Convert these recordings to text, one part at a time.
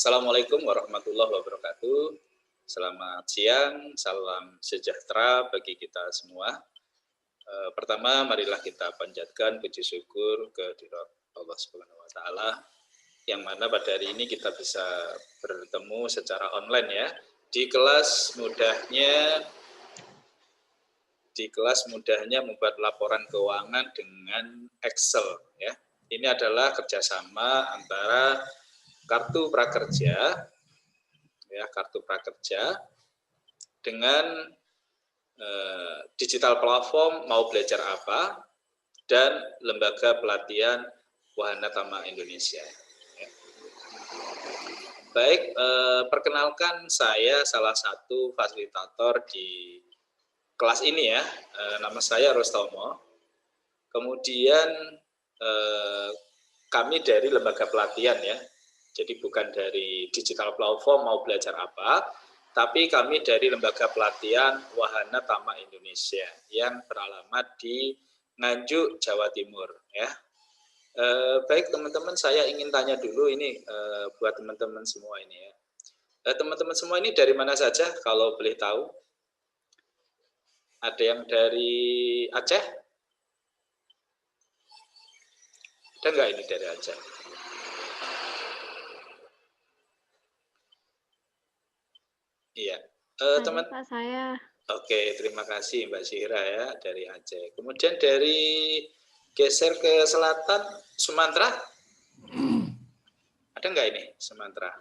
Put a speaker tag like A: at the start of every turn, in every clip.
A: Assalamualaikum warahmatullahi wabarakatuh. Selamat siang, salam sejahtera bagi kita semua. Pertama, marilah kita panjatkan puji syukur kehadirat Allah Subhanahu wa taala yang mana pada hari ini kita bisa bertemu secara online ya di kelas mudahnya membuat laporan keuangan dengan Excel ya. Ini adalah kerjasama antara kartu prakerja dengan digital platform mau belajar apa dan lembaga pelatihan Wahana Tama Indonesia. Baik, perkenalkan saya salah satu fasilitator di kelas ini ya, nama saya Rostomo. Kemudian kami dari lembaga pelatihan ya, jadi bukan dari digital platform mau belajar apa, tapi kami dari lembaga pelatihan Wahana Tama Indonesia yang beralamat di Nganjuk, Jawa Timur ya. Baik teman-teman, saya ingin tanya dulu ini buat teman-teman semua ini ya. Teman-teman semua ini dari mana saja kalau boleh tahu? Ada yang dari Aceh? Ada nggak ini dari Aceh? Iya. Teman.
B: Pak, saya.
A: Oke, terima kasih Mbak Syira ya dari Aceh. Kemudian dari geser ke selatan, Sumatera. Ada nggak ini Sumatera?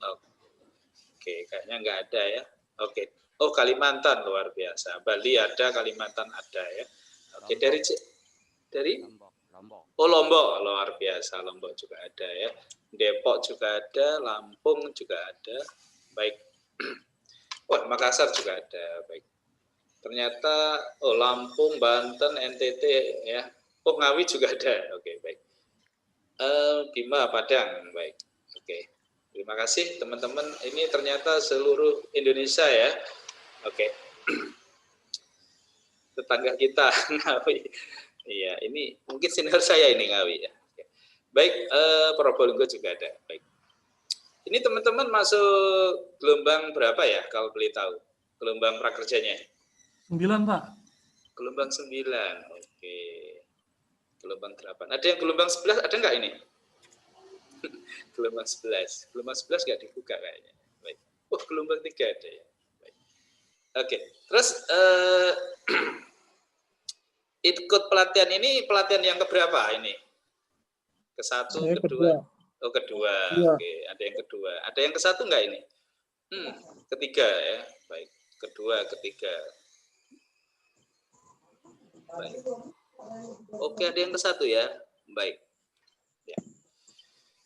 A: Oke, kayaknya nggak ada ya. Oke. Oh, Kalimantan luar biasa. Bali ada, Kalimantan ada ya. Oke, dari
C: Lombok.
A: Oh, Lombok luar biasa. Lombok juga ada ya. Depok juga ada, Lampung juga ada. Baik. Wah, Makassar juga ada. Baik. Ternyata Lampung, Banten, NTT ya. Oh, Ngawi juga ada. Oke, baik. Bima, Padang. Baik. Oke. Terima kasih teman-teman. Ini ternyata seluruh Indonesia ya. Oke. Tetangga kita Ngawi. Iya, ini mungkin senior saya ini Ngawi ya. Oke. Baik, Probolinggo juga ada. Baik. Ini teman-teman masuk gelombang berapa ya kalau boleh tahu? Gelombang prakerjanya?
D: 9, Pak.
A: Gelombang 9. Oke. Gelombang 8. Ada yang gelombang 11 ada nggak ini? Gelombang 11. Gelombang 11 nggak dibuka kayaknya. Baik. Oh, gelombang 3 ada ya. Baik. Oke. Terus ikut pelatihan ini pelatihan yang keberapa ini? Ke-1, kedua? Oh, kedua. Ya. Oke, ada yang kedua. Ada yang ke-1 nggak ini? Ketiga ya. Baik. Kedua, ketiga. Baik. Oke, ada yang ke-1 ya. Baik. Ya.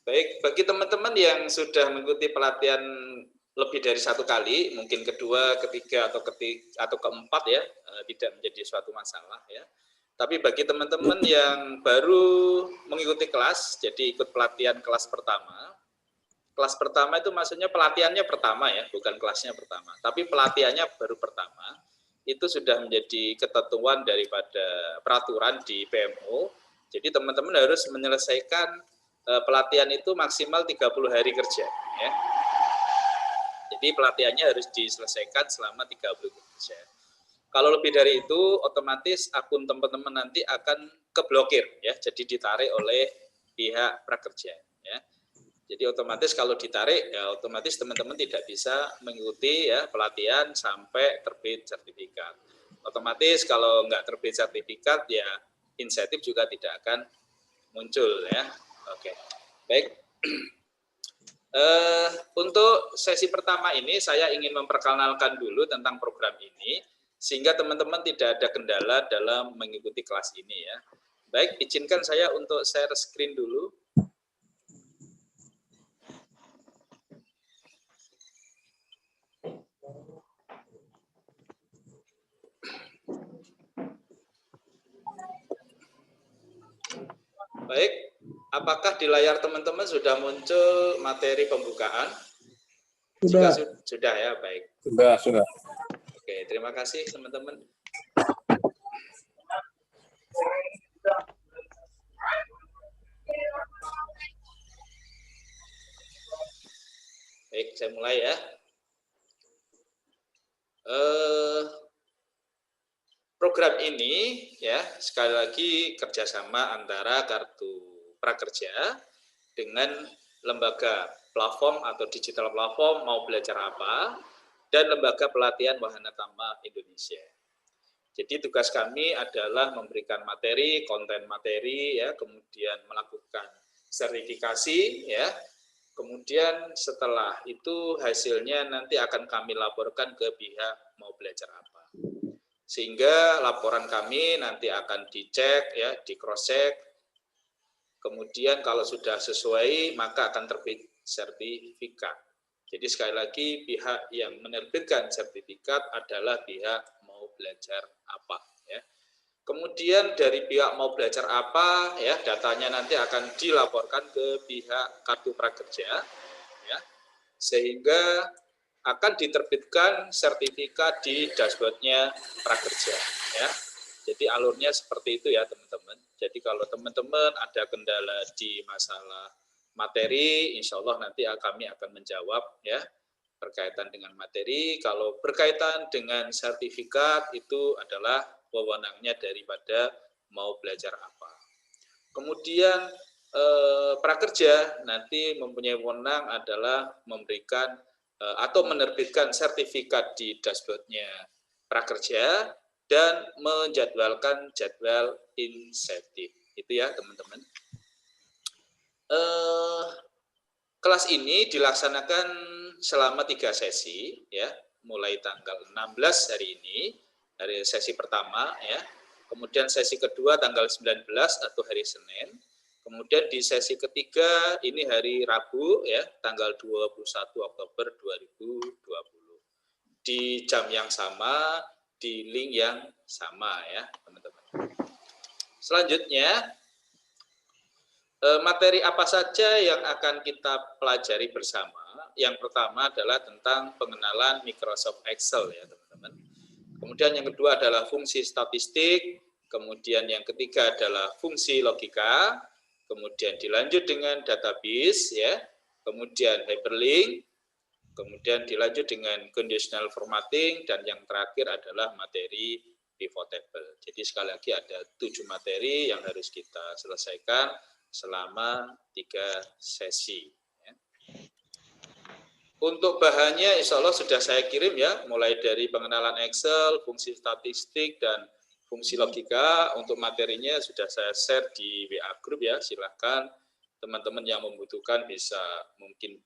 A: Baik, bagi teman-teman yang sudah mengikuti pelatihan lebih dari 1 kali, mungkin kedua, ketiga, atau keempat ya, tidak menjadi suatu masalah ya. Tapi bagi teman-teman yang baru mengikuti kelas, jadi ikut pelatihan kelas pertama itu maksudnya pelatihannya pertama ya, bukan kelasnya pertama, tapi pelatihannya baru pertama, itu sudah menjadi ketentuan daripada peraturan di PMO. Jadi teman-teman harus menyelesaikan pelatihan itu maksimal 30 hari kerja ya. Jadi pelatihannya harus diselesaikan selama 30 hari kerja. Kalau lebih dari itu otomatis akun teman-teman nanti akan keblokir ya, jadi ditarik oleh pihak prakerja ya. Jadi otomatis kalau ditarik ya otomatis teman-teman tidak bisa mengikuti ya pelatihan sampai terbit sertifikat. Otomatis kalau nggak terbit sertifikat ya insentif juga tidak akan muncul ya. Oke, baik. Untuk sesi pertama ini saya ingin memperkenalkan dulu tentang program ini sehingga teman-teman tidak ada kendala dalam mengikuti kelas ini ya. Baik, izinkan saya untuk share screen dulu. Baik, apakah di layar teman-teman sudah muncul materi pembukaan? Sudah ya, baik.
E: Sudah.
A: Oke, terima kasih teman-teman. saya mulai ya. Program ini ya sekali lagi kerjasama antara Kartu Prakerja dengan lembaga platform atau digital platform Mau Belajar Apa dan lembaga pelatihan Wahana Tama Indonesia. Jadi tugas kami adalah memberikan materi, konten materi ya, kemudian melakukan sertifikasi ya. Kemudian setelah itu hasilnya nanti akan kami laporkan ke pihak Mau Belajar Apa. Sehingga laporan kami nanti akan dicek ya, di cross check. Kemudian kalau sudah sesuai maka akan terbit sertifikat. Jadi sekali lagi pihak yang menerbitkan sertifikat adalah pihak Mau Belajar Apa ya. Kemudian dari pihak Mau Belajar Apa ya, datanya nanti akan dilaporkan ke pihak Kartu Prakerja ya. Sehingga akan diterbitkan sertifikat di dashboardnya Prakerja ya. Jadi alurnya seperti itu ya teman-teman. Jadi kalau teman-teman ada kendala di masalah materi, insya Allah nanti kami akan menjawab ya berkaitan dengan materi. Kalau berkaitan dengan sertifikat itu adalah wewenangnya daripada Mau Belajar Apa. Kemudian Prakerja nanti mempunyai wewenang adalah memberikan atau menerbitkan sertifikat di dashboardnya Prakerja dan menjadwalkan jadwal insentif. Itu ya teman-teman. Kelas ini dilaksanakan selama 3 sesi ya, mulai tanggal 16 hari ini, dari sesi pertama ya. Kemudian sesi kedua tanggal 19 atau hari Senin. Kemudian di sesi ketiga ini hari Rabu ya, tanggal 21 Oktober 2020. Di jam yang sama, di link yang sama ya, teman-teman. Selanjutnya, materi apa saja yang akan kita pelajari bersama? Yang pertama adalah tentang pengenalan Microsoft Excel ya, teman-teman. Kemudian yang kedua adalah fungsi statistik, kemudian yang ketiga adalah fungsi logika, kemudian dilanjut dengan database ya, kemudian hyperlink, kemudian dilanjut dengan conditional formatting, dan yang terakhir adalah materi pivot table. Jadi sekali lagi ada 7 materi yang harus kita selesaikan selama 3 sesi. Ya. Untuk bahannya insya Allah sudah saya kirim ya, mulai dari pengenalan Excel, fungsi statistik, dan fungsi logika. Untuk materinya sudah saya share di WA Group ya, silahkan teman-teman yang membutuhkan bisa mungkin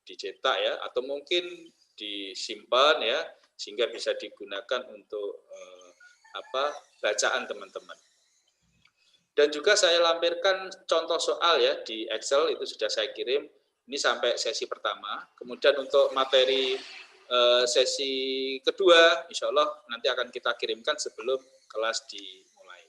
A: dicetak ya, atau mungkin disimpan ya, sehingga bisa digunakan untuk bacaan teman-teman. Dan juga saya lampirkan contoh soal ya di Excel, itu sudah saya kirim, ini sampai sesi pertama. Kemudian untuk materi sesi kedua, insya Allah nanti akan kita kirimkan sebelum kelas dimulai.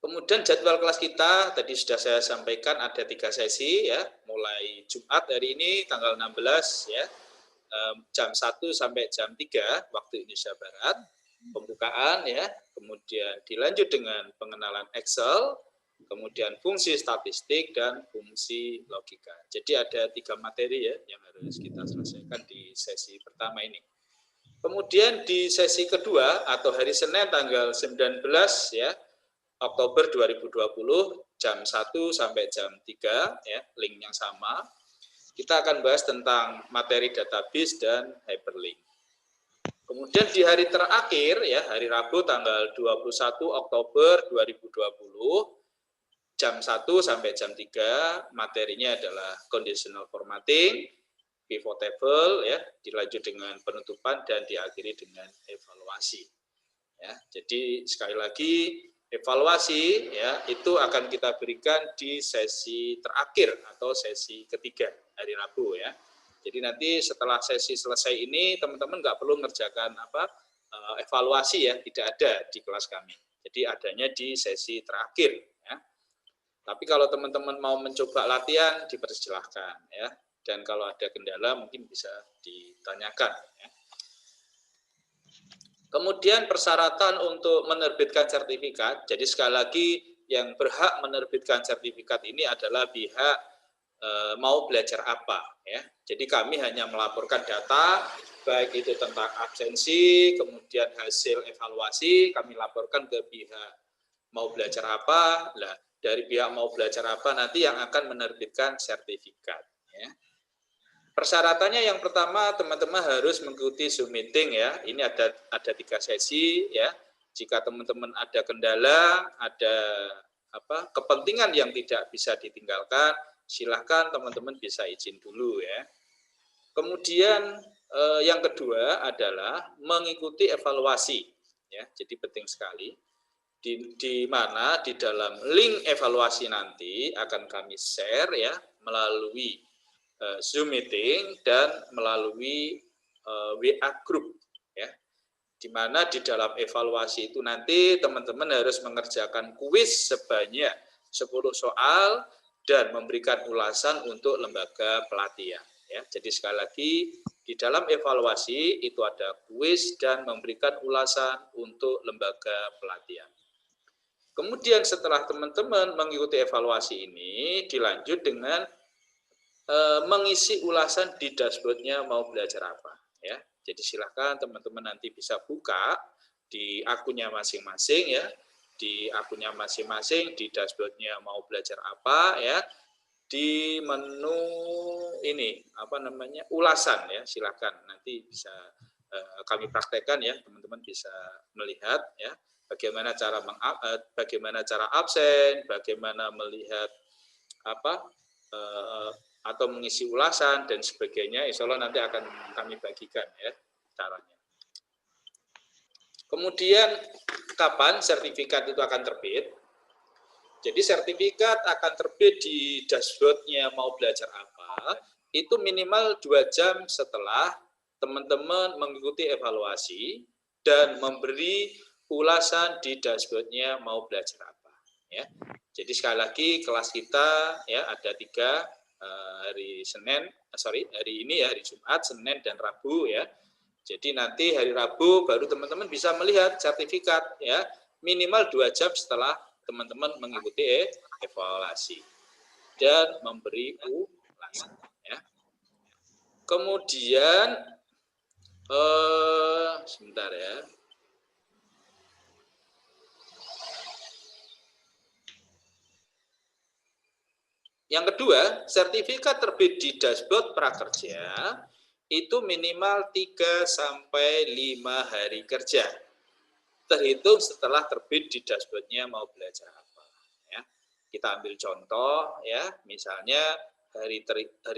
A: Kemudian jadwal kelas kita tadi sudah saya sampaikan ada 3 sesi ya, mulai Jumat hari ini tanggal 16 ya, jam 1 sampai jam 3 waktu Indonesia Barat, pembukaan ya, kemudian dilanjut dengan pengenalan Excel, kemudian fungsi statistik dan fungsi logika. Jadi ada 3 materi ya yang harus kita selesaikan di sesi pertama ini. Kemudian di sesi kedua atau hari Senin tanggal 19 ya Oktober 2020 jam 1 sampai jam 3 ya, link yang sama. Kita akan bahas tentang materi database dan hyperlink. Kemudian di hari terakhir ya, hari Rabu tanggal 21 Oktober 2020 jam 1 sampai jam 3, materinya adalah conditional formatting, pivot table ya, dilanjut dengan penutupan dan diakhiri dengan evaluasi. Ya, jadi sekali lagi evaluasi ya itu akan kita berikan di sesi terakhir atau sesi ketiga hari Rabu ya. Jadi nanti setelah sesi selesai ini teman-teman nggak perlu mengerjakan evaluasi ya, tidak ada di kelas kami. Jadi adanya di sesi terakhir ya. Tapi kalau teman-teman mau mencoba latihan dipersilahkan ya. Dan kalau ada kendala mungkin bisa ditanyakan ya. Kemudian persyaratan untuk menerbitkan sertifikat. Jadi sekali lagi yang berhak menerbitkan sertifikat ini adalah pihak mau belajar apa ya. Jadi kami hanya melaporkan data baik itu tentang absensi, kemudian hasil evaluasi kami laporkan ke pihak mau belajar apa. Nah, dari pihak mau belajar apa nanti yang akan menerbitkan sertifikat ya. Persyaratannya yang pertama teman-teman harus mengikuti Zoom meeting ya. Ini ada 3 sesi ya. Jika teman-teman ada kendala, ada kepentingan yang tidak bisa ditinggalkan, silahkan teman-teman bisa izin dulu ya. Kemudian yang kedua adalah mengikuti evaluasi ya. Jadi penting sekali di mana di dalam link evaluasi nanti akan kami share ya melalui Zoom meeting dan melalui WA group ya. Di mana di dalam evaluasi itu nanti teman-teman harus mengerjakan kuis sebanyak 10 soal dan memberikan ulasan untuk lembaga pelatihan. Ya, jadi sekali lagi di dalam evaluasi itu ada kuis dan memberikan ulasan untuk lembaga pelatihan. Kemudian setelah teman-teman mengikuti evaluasi ini dilanjut dengan mengisi ulasan di dashboardnya mau belajar apa. Ya, jadi silakan teman-teman nanti bisa buka di akunnya masing-masing ya, di akunnya masing-masing di dashboardnya mau belajar apa ya. Di menu ini ulasan ya, silakan nanti bisa kami praktekkan ya, teman-teman bisa melihat ya bagaimana cara absen, bagaimana melihat atau mengisi ulasan dan sebagainya. Insya Allah nanti akan kami bagikan ya caranya. Kemudian kapan sertifikat itu akan terbit? Jadi sertifikat akan terbit di dashboardnya mau belajar apa, itu minimal 2 jam setelah teman-teman mengikuti evaluasi dan memberi ulasan di dashboardnya mau belajar apa. Ya. Jadi sekali lagi kelas kita ya ada 3 hari ini ya, hari Jumat, Senin, dan Rabu ya. Jadi nanti hari Rabu baru teman-teman bisa melihat sertifikat ya, minimal 2 jam setelah teman-teman mengikuti evaluasi dan memberi ulasan ya. Kemudian sebentar ya. Yang kedua, sertifikat terbit di dashboard prakerja itu minimal 3 sampai 5 hari kerja. Terhitung setelah terbit di dashboardnya mau belajar apa ya. Kita ambil contoh ya, misalnya hari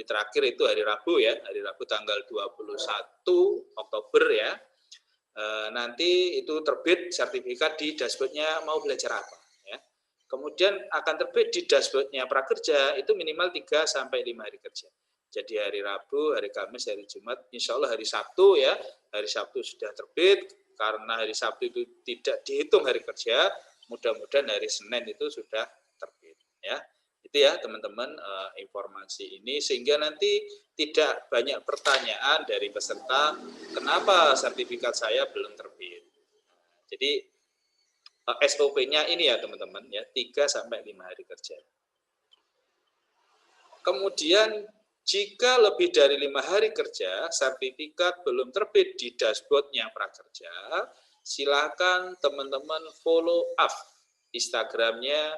A: terakhir itu hari Rabu ya, hari Rabu tanggal 21 Oktober ya. Nanti itu terbit sertifikat di dashboardnya mau belajar apa ya. Kemudian akan terbit di dashboardnya prakerja itu minimal 3 sampai 5 hari kerja. Jadi hari Rabu, hari Kamis, hari Jumat, insya Allah hari Sabtu ya, hari Sabtu sudah terbit. Karena hari Sabtu itu tidak dihitung hari kerja, mudah-mudahan hari Senin itu sudah terbit ya. Itu ya teman-teman informasi ini sehingga nanti tidak banyak pertanyaan dari peserta kenapa sertifikat saya belum terbit. Jadi SOP-nya ini ya teman-teman ya, 3 sampai 5 hari kerja. Kemudian jika lebih dari 5 hari kerja, sertifikat belum terbit di dashboardnya prakerja, silakan teman-teman follow up Instagramnya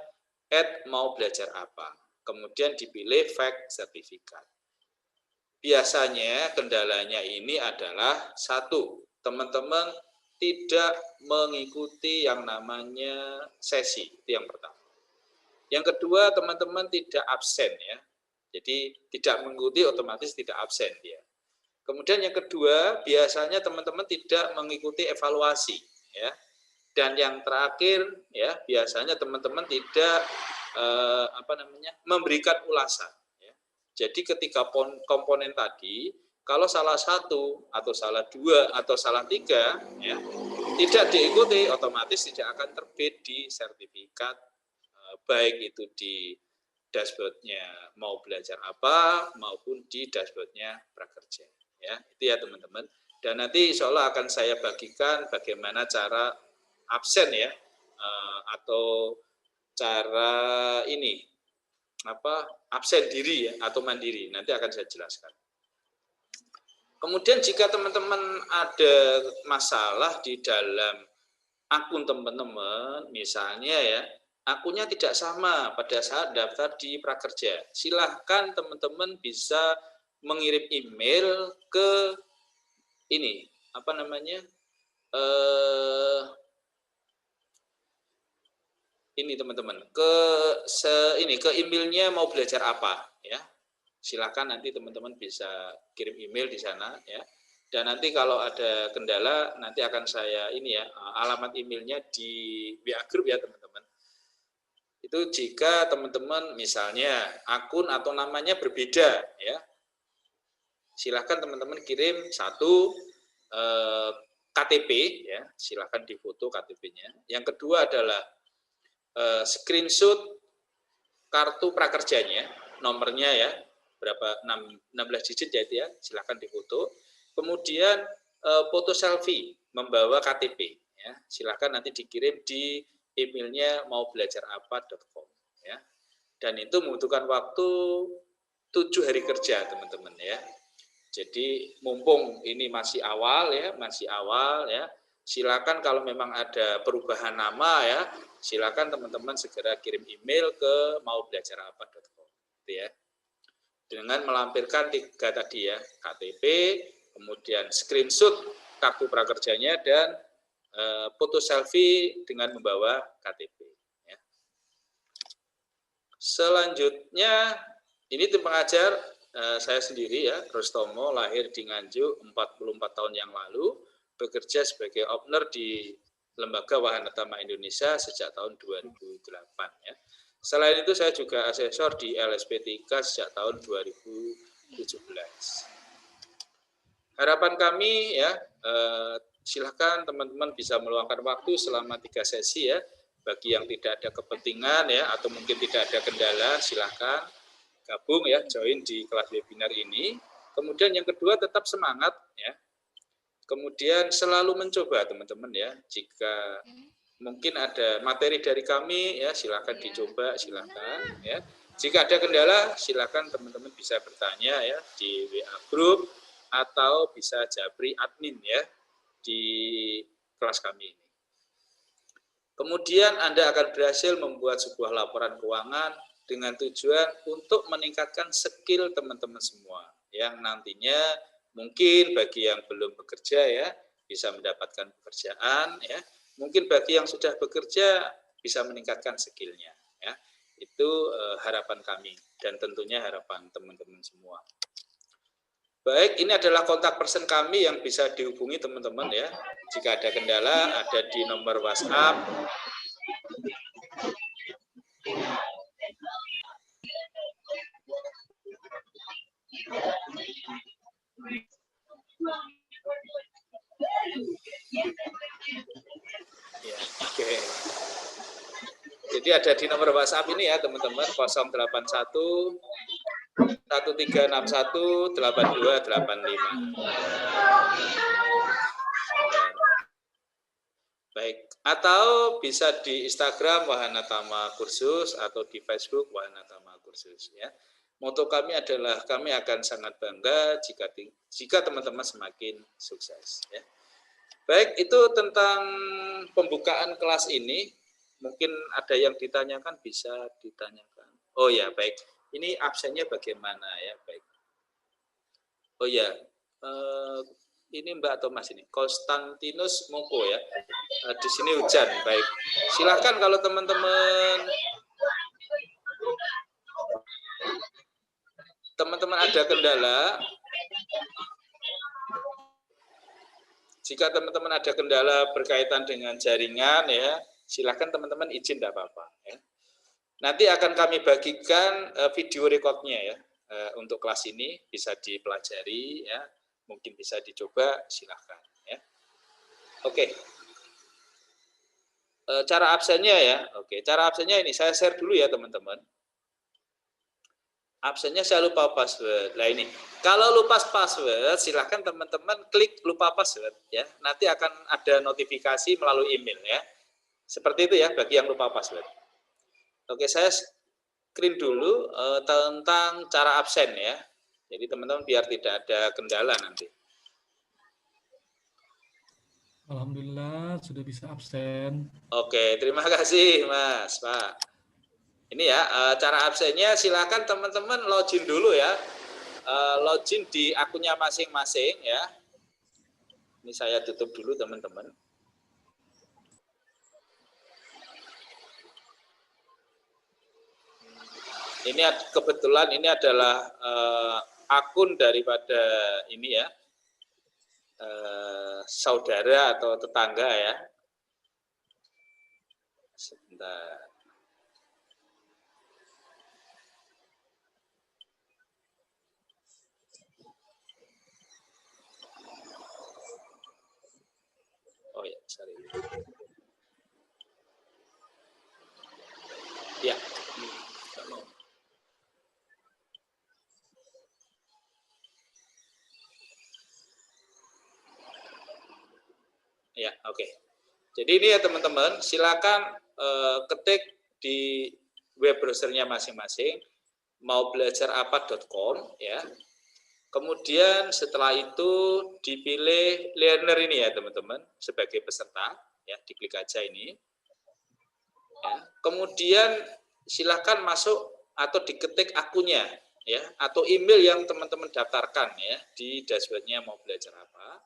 A: @maubelajarapa. Kemudian dipilih fake sertifikat. Biasanya kendalanya ini adalah 1, teman-teman tidak mengikuti yang namanya sesi, itu yang pertama. Yang kedua, teman-teman tidak absen ya. Jadi tidak mengikuti otomatis tidak absen dia. Kemudian yang kedua, biasanya teman-teman tidak mengikuti evaluasi ya. Dan yang terakhir ya, biasanya teman-teman tidak memberikan ulasan ya. Jadi ketika komponen tadi kalau salah 1 atau salah 2 atau salah 3 ya, tidak diikuti otomatis tidak akan terbit di sertifikat baik itu di dashboardnya mau belajar apa maupun di dashboardnya prakerja ya. Itu ya teman-teman. Dan nanti insya Allah akan saya bagikan bagaimana cara absen ya, atau cara ini absen diri ya atau mandiri. Nanti akan saya jelaskan. Kemudian jika teman-teman ada masalah di dalam akun teman-teman, misalnya ya, akunnya tidak sama pada saat daftar di Prakerja, silahkan teman-teman bisa mengirim email ke ini, ini teman-teman, ke emailnya mau belajar apa ya. Silahkan nanti teman-teman bisa kirim email di sana ya. Dan nanti kalau ada kendala nanti akan saya alamat emailnya di WA Group ya teman-teman. Itu jika teman-teman misalnya akun atau namanya berbeda ya. Silahkan teman-teman kirim satu KTP ya, silahkan difoto KTP-nya. Yang kedua adalah screenshot kartu prakerjanya, nomornya ya, berapa 16 digit ya itu ya, silahkan difoto. Kemudian foto selfie membawa KTP ya, silahkan nanti dikirim di emailnya maubelajarapa.com ya. Dan itu membutuhkan waktu 7 hari kerja teman-teman ya. Jadi mumpung ini masih awal ya, silakan kalau memang ada perubahan nama ya, silakan teman-teman segera kirim email ke maubelajarapa.com gitu ya. Dengan melampirkan 3 tadi ya, KTP, kemudian screenshot kartu prakerjanya dan foto selfie dengan membawa KTP ya. Selanjutnya ini tim pengajar saya sendiri ya, Rustomo, lahir di Nganjuk 44 tahun yang lalu, bekerja sebagai owner di Lembaga Wahana Tama Indonesia sejak tahun 2008 ya. Selain itu saya juga asesor di LSP3 sejak tahun 2017. Harapan kami ya, silakan teman-teman bisa meluangkan waktu selama 3 sesi ya. Bagi yang tidak ada kepentingan ya atau mungkin tidak ada kendala, silakan gabung ya, join di kelas webinar ini. Kemudian yang kedua tetap semangat ya. Kemudian selalu mencoba teman-teman ya. Jika mungkin ada materi dari kami ya, silakan dicoba, silakan ya. Jika ada kendala, silakan teman-teman bisa bertanya ya di WA Group atau bisa japri admin ya di kelas kami ini. Kemudian Anda akan berhasil membuat sebuah laporan keuangan dengan tujuan untuk meningkatkan skill teman-teman semua yang nantinya mungkin bagi yang belum bekerja ya bisa mendapatkan pekerjaan ya, mungkin bagi yang sudah bekerja bisa meningkatkan skillnya ya. Itu harapan kami dan tentunya harapan teman-teman semua. Baik, ini adalah kontak person kami yang bisa dihubungi teman-teman ya. Jika ada kendala ada di nomor WhatsApp. Ya, oke. Jadi ada di nomor WhatsApp ini ya teman-teman, 081 1361 8285. Baik, atau bisa di Instagram Wahana Tama Kursus atau di Facebook Wahana Tama Kursus ya. Moto kami adalah kami akan sangat bangga jika teman-teman semakin sukses ya. Baik, itu tentang pembukaan kelas ini. Mungkin ada yang ditanyakan, bisa ditanyakan. Oh ya, baik. Ini absennya bagaimana ya, baik. Oh ya, ini Mbak atau Mas ini, Konstantinus Moko ya. Di sini hujan, baik. Silakan kalau teman-teman ada kendala. Jika teman-teman ada kendala berkaitan dengan jaringan ya, silakan teman-teman izin tidak apa-apa ya. Nanti akan kami bagikan video recordnya ya untuk kelas ini, bisa dipelajari ya, mungkin bisa dicoba, silakan ya. Oke. Cara absennya ya. Oke, cara absennya ini saya share dulu ya teman-teman. Absennya saya lupa password. Nah ini, kalau lupa password, silahkan teman-teman klik lupa password ya. Nanti akan ada notifikasi melalui email ya. Seperti itu ya bagi yang lupa password. Oke, saya screen dulu tentang cara absen ya. Jadi teman-teman biar tidak ada kendala nanti.
B: Alhamdulillah sudah bisa absen.
A: Oke, terima kasih Mas, Pak. Ini ya cara absennya, silakan teman-teman login dulu ya. Login di akunnya masing-masing ya. Ini saya tutup dulu teman-teman. Ini kebetulan ini adalah akun daripada ini ya, saudara atau tetangga ya. Sebentar. Oh ya, sorry. Ya. Ya, oke. Jadi ini ya teman-teman, silakan ketik di web browsernya masing-masing, mau belajar apa.com ya. Kemudian setelah itu dipilih learner ini ya teman-teman sebagai peserta ya, diklik aja ini. Ya. Kemudian silakan masuk atau diketik akunnya ya, atau email yang teman-teman daftarkan ya di dashboardnya mau belajar apa.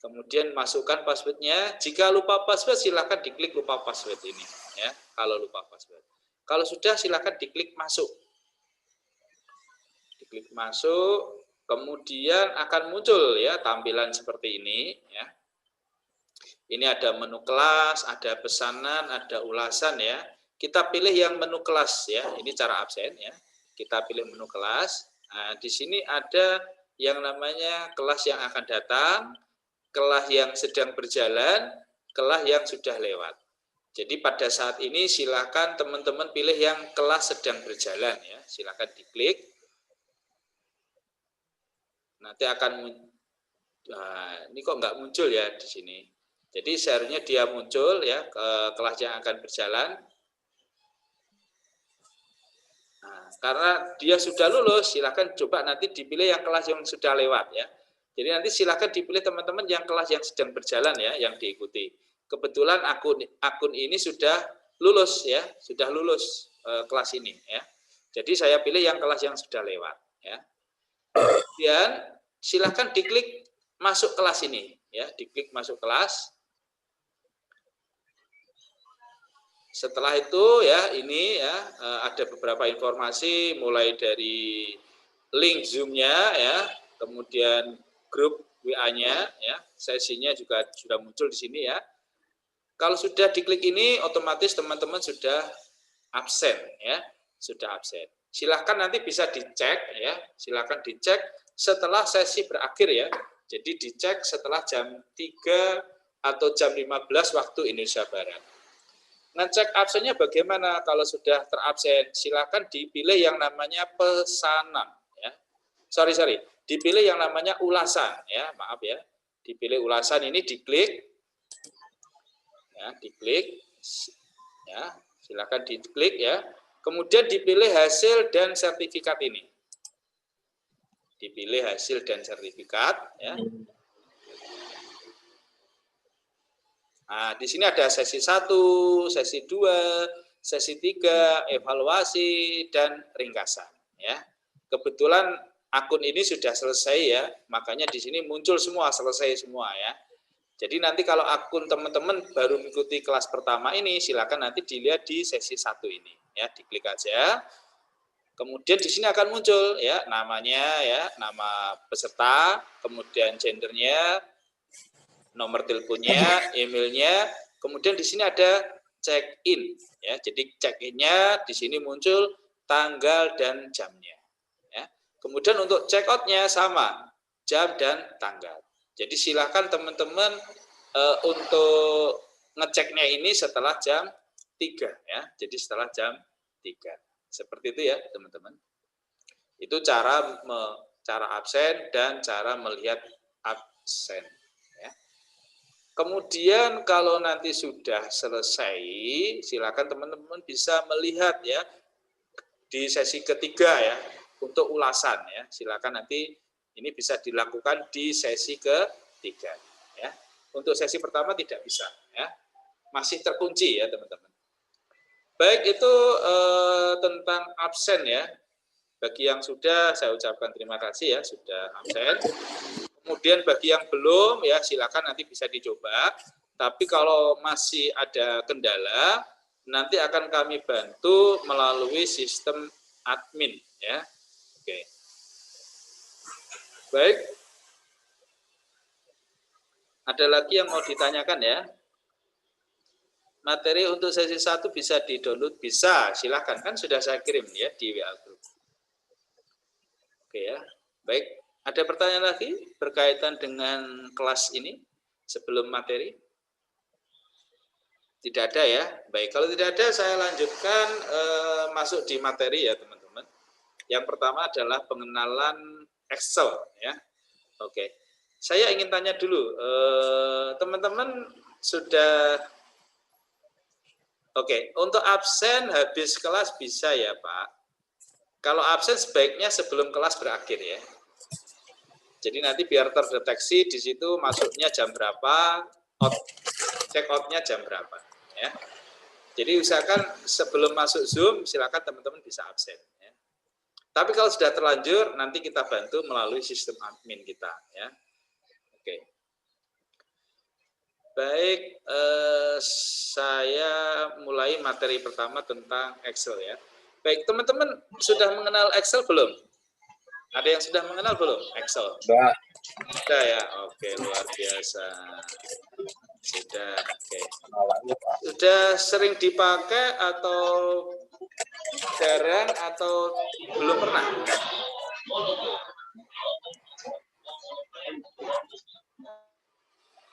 A: Kemudian masukkan passwordnya. Jika lupa password, silakan diklik lupa password ini. Ya, kalau lupa password. Kalau sudah, silakan diklik masuk. Diklik masuk, kemudian akan muncul ya tampilan seperti ini. Ya. Ini ada menu kelas, ada pesanan, ada ulasan ya. Kita pilih yang menu kelas ya. Ini cara absen ya. Kita pilih menu kelas. Nah, di sini ada yang namanya kelas yang akan datang, kelas yang sedang berjalan, kelas yang sudah lewat. Jadi pada saat ini silakan teman-teman pilih yang kelas sedang berjalan ya. Silakan diklik. Nanti akan ini kok nggak muncul ya di sini. Jadi seharusnya dia muncul ya ke kelas yang akan berjalan. Nah, karena dia sudah lulus, silakan coba nanti dipilih yang kelas yang sudah lewat ya. Jadi nanti silakan dipilih teman-teman yang kelas yang sedang berjalan ya, yang diikuti. Kebetulan akun ini sudah lulus ya, sudah lulus kelas ini ya. Jadi saya pilih yang kelas yang sudah lewat ya. Kemudian silakan diklik masuk kelas ini ya, diklik masuk kelas. Setelah itu ya ini ya ada beberapa informasi mulai dari link Zoom-nya ya, kemudian grup WA-nya ya, sesinya juga sudah muncul di sini ya. Kalau sudah diklik ini otomatis teman-teman sudah absen ya, sudah absen. Silahkan nanti bisa dicek ya, silahkan dicek setelah sesi berakhir ya. Jadi dicek setelah jam 3 atau jam 15 waktu Indonesia Barat. Ngecek absennya bagaimana kalau sudah terabsen? Silakan dipilih yang namanya pesanan ya. Sorry, dipilih yang namanya ulasan ya, maaf ya. Dipilih ulasan ini diklik. Ya, diklik. Ya, silakan diklik ya. Kemudian dipilih hasil dan sertifikat ini. Dipilih hasil dan sertifikat ya. Nah, di sini ada sesi 1, sesi 2, sesi 3, evaluasi, dan ringkasan. Ya. Kebetulan akun ini sudah selesai ya, makanya di sini muncul semua, selesai semua ya. Jadi nanti kalau akun teman-teman baru mengikuti kelas pertama ini, silakan nanti dilihat di sesi 1 ini. Ya, diklik aja. Kemudian di sini akan muncul ya namanya ya, nama peserta, kemudian gendernya, nomor teleponnya, emailnya, kemudian di sini ada check-in ya. Jadi check-innya di sini muncul tanggal dan jamnya. Ya. Kemudian untuk check-outnya sama, jam dan tanggal. Jadi silakan teman-teman untuk ngeceknya ini setelah jam 3 ya. Jadi setelah jam 3. Seperti itu ya, teman-teman. Itu cara absen dan cara melihat absen. Kemudian kalau nanti sudah selesai, silakan teman-teman bisa melihat ya di sesi ketiga ya untuk ulasan ya. Silakan nanti ini bisa dilakukan di sesi ketiga ya. Untuk sesi pertama tidak bisa ya. Masih terkunci ya teman-teman. Baik, itu tentang absen ya. Bagi yang sudah saya ucapkan terima kasih ya sudah absen. Kemudian bagi yang belum ya silakan nanti bisa dicoba. Tapi kalau masih ada kendala nanti akan kami bantu melalui sistem admin ya. Oke. Baik. Ada lagi yang mau ditanyakan ya? Materi untuk sesi 1 bisa di-download? Bisa, silahkan. Kan sudah saya kirim ya di WA Group. Oke ya, baik. Ada pertanyaan lagi berkaitan dengan kelas ini sebelum materi? Tidak ada ya? Baik, kalau tidak ada saya lanjutkan masuk di materi ya teman-teman. Yang pertama adalah pengenalan Excel ya. Oke, saya ingin tanya dulu, teman-teman sudah... Oke, untuk absen habis kelas bisa ya Pak? Kalau absen sebaiknya sebelum kelas berakhir ya. Jadi nanti biar terdeteksi di situ masuknya jam berapa, check out-nya jam berapa ya. Jadi usahakan sebelum masuk Zoom silakan teman-teman bisa absen ya. Tapi kalau sudah terlanjur nanti kita bantu melalui sistem admin kita ya. Oke. Baik, saya mulai materi pertama tentang Excel ya. Baik, teman-teman sudah mengenal Excel belum? Ada yang sudah mengenal belum Excel? Sudah ya, oke, luar biasa. Sudah, oke. Sudah sering dipakai atau jarang atau belum pernah?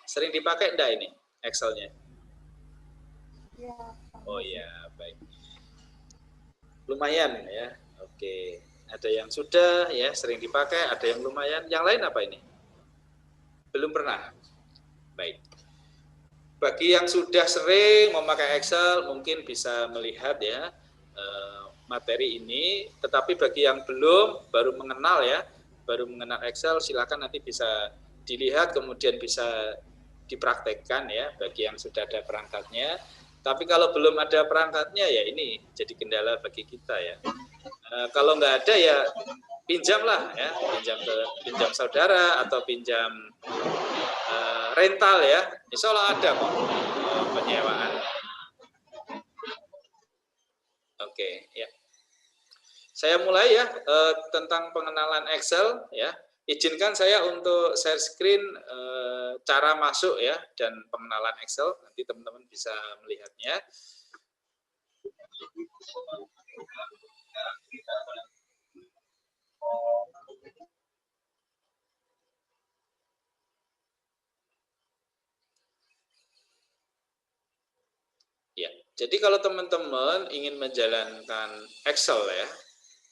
A: Sering dipakai enggak ini Excel-nya? Oh iya, baik. Lumayan ya, oke. Ada yang sudah ya sering dipakai, ada yang lumayan. Yang lain apa ini? Belum pernah. Baik. Bagi yang sudah sering memakai Excel mungkin bisa melihat ya materi ini. Tetapi bagi yang belum, baru mengenal ya, baru mengenal Excel, silakan nanti bisa dilihat kemudian bisa dipraktekkan ya bagi yang sudah ada perangkatnya. Tapi kalau belum ada perangkatnya ya ini jadi kendala bagi kita ya. Kalau nggak ada ya pinjam lah ya, pinjam saudara atau pinjam rental ya. Insya Allah ada kok penyewaan. Oke ya. Saya mulai ya tentang pengenalan Excel ya. Izinkan saya untuk share screen cara masuk ya dan pengenalan Excel. Nanti teman-teman bisa melihatnya. Ya, jadi kalau teman-teman ingin menjalankan Excel ya,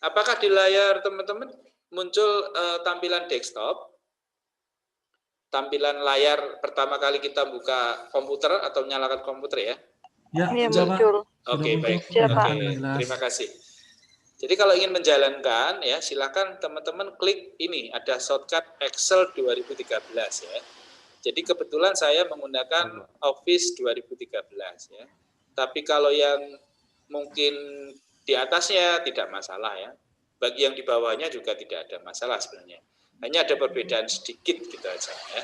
A: apakah di layar teman-teman muncul tampilan desktop? Tampilan layar pertama kali kita buka komputer atau menyalakan komputer ya?
B: Ya,
C: muncul.
A: Oke, baik.
C: Oke,
A: terima kasih. Jadi kalau ingin menjalankan ya silakan teman-teman klik ini ada shortcut Excel 2013 ya. Jadi kebetulan saya menggunakan Office 2013 ya. Tapi kalau yang mungkin di atasnya tidak masalah ya. Bagi yang di bawahnya juga tidak ada masalah sebenarnya. Hanya ada perbedaan sedikit gitu aja ya.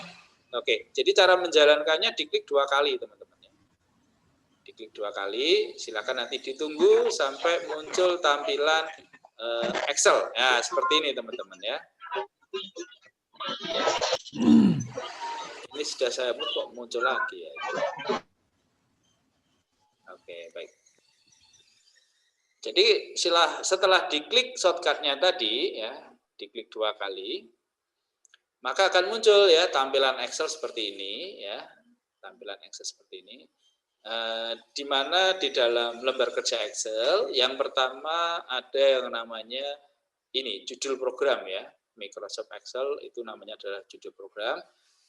A: Oke, jadi cara menjalankannya diklik 2 kali teman-teman ya. Diklik 2 kali, silakan nanti ditunggu sampai muncul tampilan Excel. Ya, seperti ini teman-teman ya. Ini sudah saya buat kok muncul lagi ya. Oke, baik. Jadi setelah diklik shortcut-nya tadi ya, diklik 2 kali, maka akan muncul ya tampilan Excel seperti ini ya, tampilan Excel seperti ini. Di mana di dalam lembar kerja Excel yang pertama ada yang namanya ini judul program ya, Microsoft Excel itu namanya adalah judul program.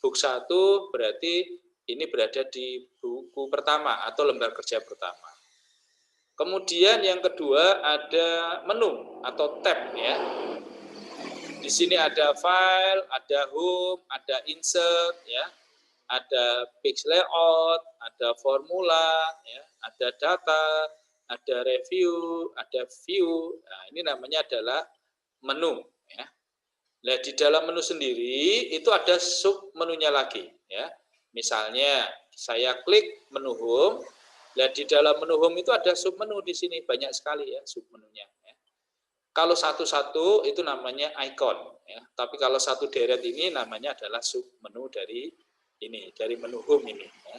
A: Book 1 berarti ini berada di buku pertama atau lembar kerja pertama. Kemudian yang kedua ada menu atau tab ya. Di sini ada file, ada home, ada insert ya. Ada page layout, ada formula ya, ada data, ada review, ada view. Nah, ini namanya adalah menu ya. Nah, di dalam menu sendiri itu ada sub menunya lagi ya. Misalnya saya klik menu home. Nah, di dalam menu home itu ada sub menu di sini, banyak sekali ya sub menunya ya. Kalau satu-satu itu namanya icon ya. Tapi kalau satu deret ini namanya adalah sub menu dari menu home ini ya.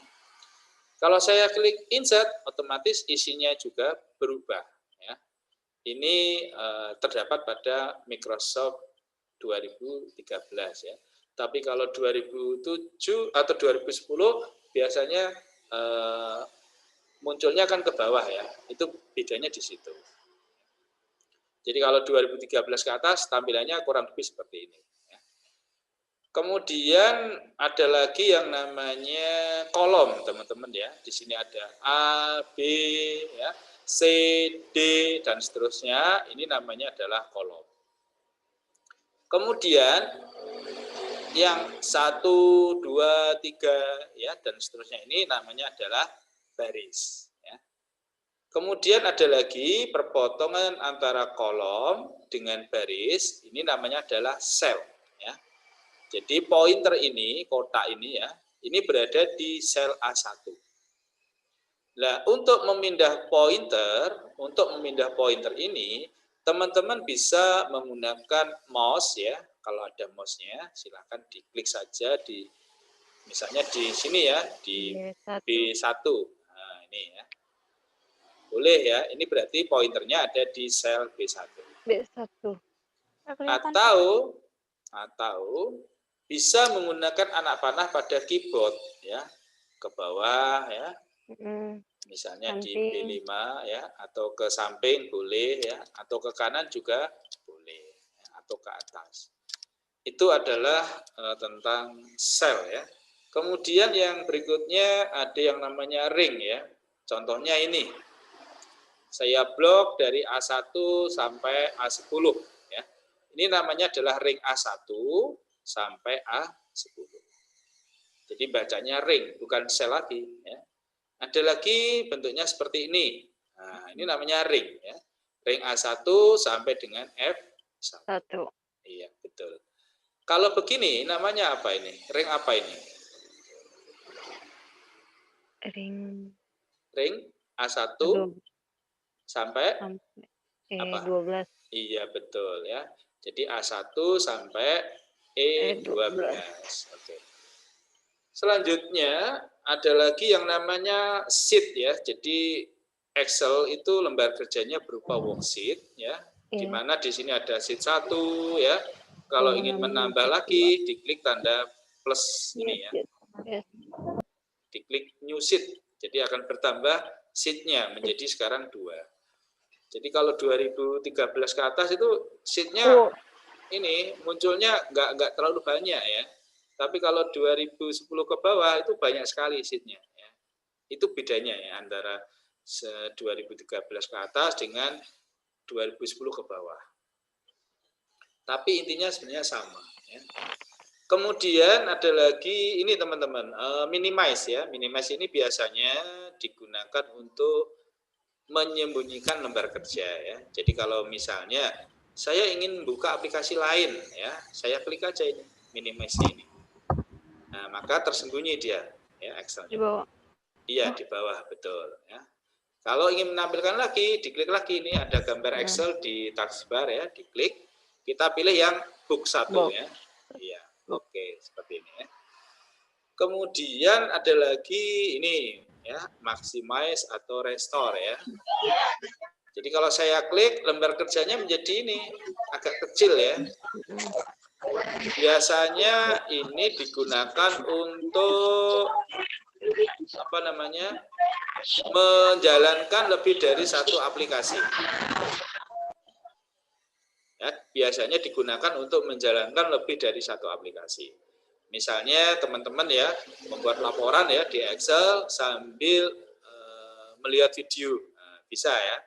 A: Kalau saya klik insert, otomatis isinya juga berubah ya. Ini terdapat pada Microsoft 2013 ya. Tapi kalau 2007 atau 2010 biasanya munculnya kan ke bawah ya. Itu bedanya di situ. Jadi kalau 2013 ke atas tampilannya kurang lebih seperti ini. Ya. Kemudian ada lagi yang namanya kolom, teman-teman ya. Di sini ada A, B, ya, C, D dan seterusnya. Ini namanya adalah kolom. Kemudian yang 1, 2, 3 ya dan seterusnya ini namanya adalah baris. Kemudian ada lagi perpotongan antara kolom dengan baris, ini namanya adalah sel. Ya. Jadi pointer ini, kotak ini ya, ini berada di sel A1. Nah, untuk memindah pointer ini, teman-teman bisa menggunakan mouse ya. Kalau ada mouse-nya, silakan diklik saja di, misalnya di sini ya, di B1. Nah, ini ya. Boleh ya, ini berarti pointernya ada di sel B1. Atau bisa menggunakan anak panah pada keyboard ya, ke bawah ya. Misalnya di B5 ya, atau ke samping boleh ya, atau ke kanan juga boleh ya, atau ke atas. Itu adalah tentang sel ya. Kemudian yang berikutnya ada yang namanya ring ya. Contohnya ini. Saya blok dari A1 sampai A10 ya. Ini namanya adalah ring A1 sampai A10. Jadi bacanya ring, bukan sel lagi ya. Ada lagi bentuknya seperti ini. Nah, ini namanya ring ya. Ring A1 sampai dengan F1. Iya, betul. Kalau begini namanya apa ini? Ring apa ini? Ring A1 sampai apa?
C: 12.
A: Iya, betul ya. Jadi A1 sampai E12. Oke. Selanjutnya ada lagi yang namanya sheet ya. Jadi Excel itu lembar kerjanya berupa worksheet ya. Di mana di sini ada sheet 1 ya. Kalau ingin menambah lagi diklik tanda plus ini ya. Diklik new sheet. Jadi akan bertambah sheet-nya menjadi sekarang 2. Jadi kalau 2013 ke atas itu sheet-nya ini munculnya nggak terlalu banyak ya. Tapi kalau 2010 ke bawah itu banyak sekali sheet-nya ya. Itu bedanya ya antara 2013 ke atas dengan 2010 ke bawah. Tapi intinya sebenarnya sama ya. Kemudian ada lagi ini teman-teman, minimize ya. Minimize ini biasanya digunakan untuk menyembunyikan lembar kerja ya. Jadi kalau misalnya saya ingin buka aplikasi lain ya, saya klik aja ini minimize ini. Nah, maka tersembunyi dia ya Excel.
C: Di bawah.
A: Iya, di bawah betul ya. Kalau ingin menampilkan lagi, diklik lagi ini ada gambar Excel di taskbar ya, diklik. Kita pilih yang book 1 ya. Iya. Oke, seperti ini ya. Kemudian ada lagi ini ya, maximize atau restore ya. Jadi kalau saya klik lembar kerjanya menjadi ini agak kecil ya. Biasanya ini digunakan untuk apa namanya? Menjalankan lebih dari satu aplikasi. Ya, biasanya digunakan untuk menjalankan lebih dari satu aplikasi. Misalnya teman-teman ya membuat laporan ya di Excel sambil melihat video. Nah, bisa ya.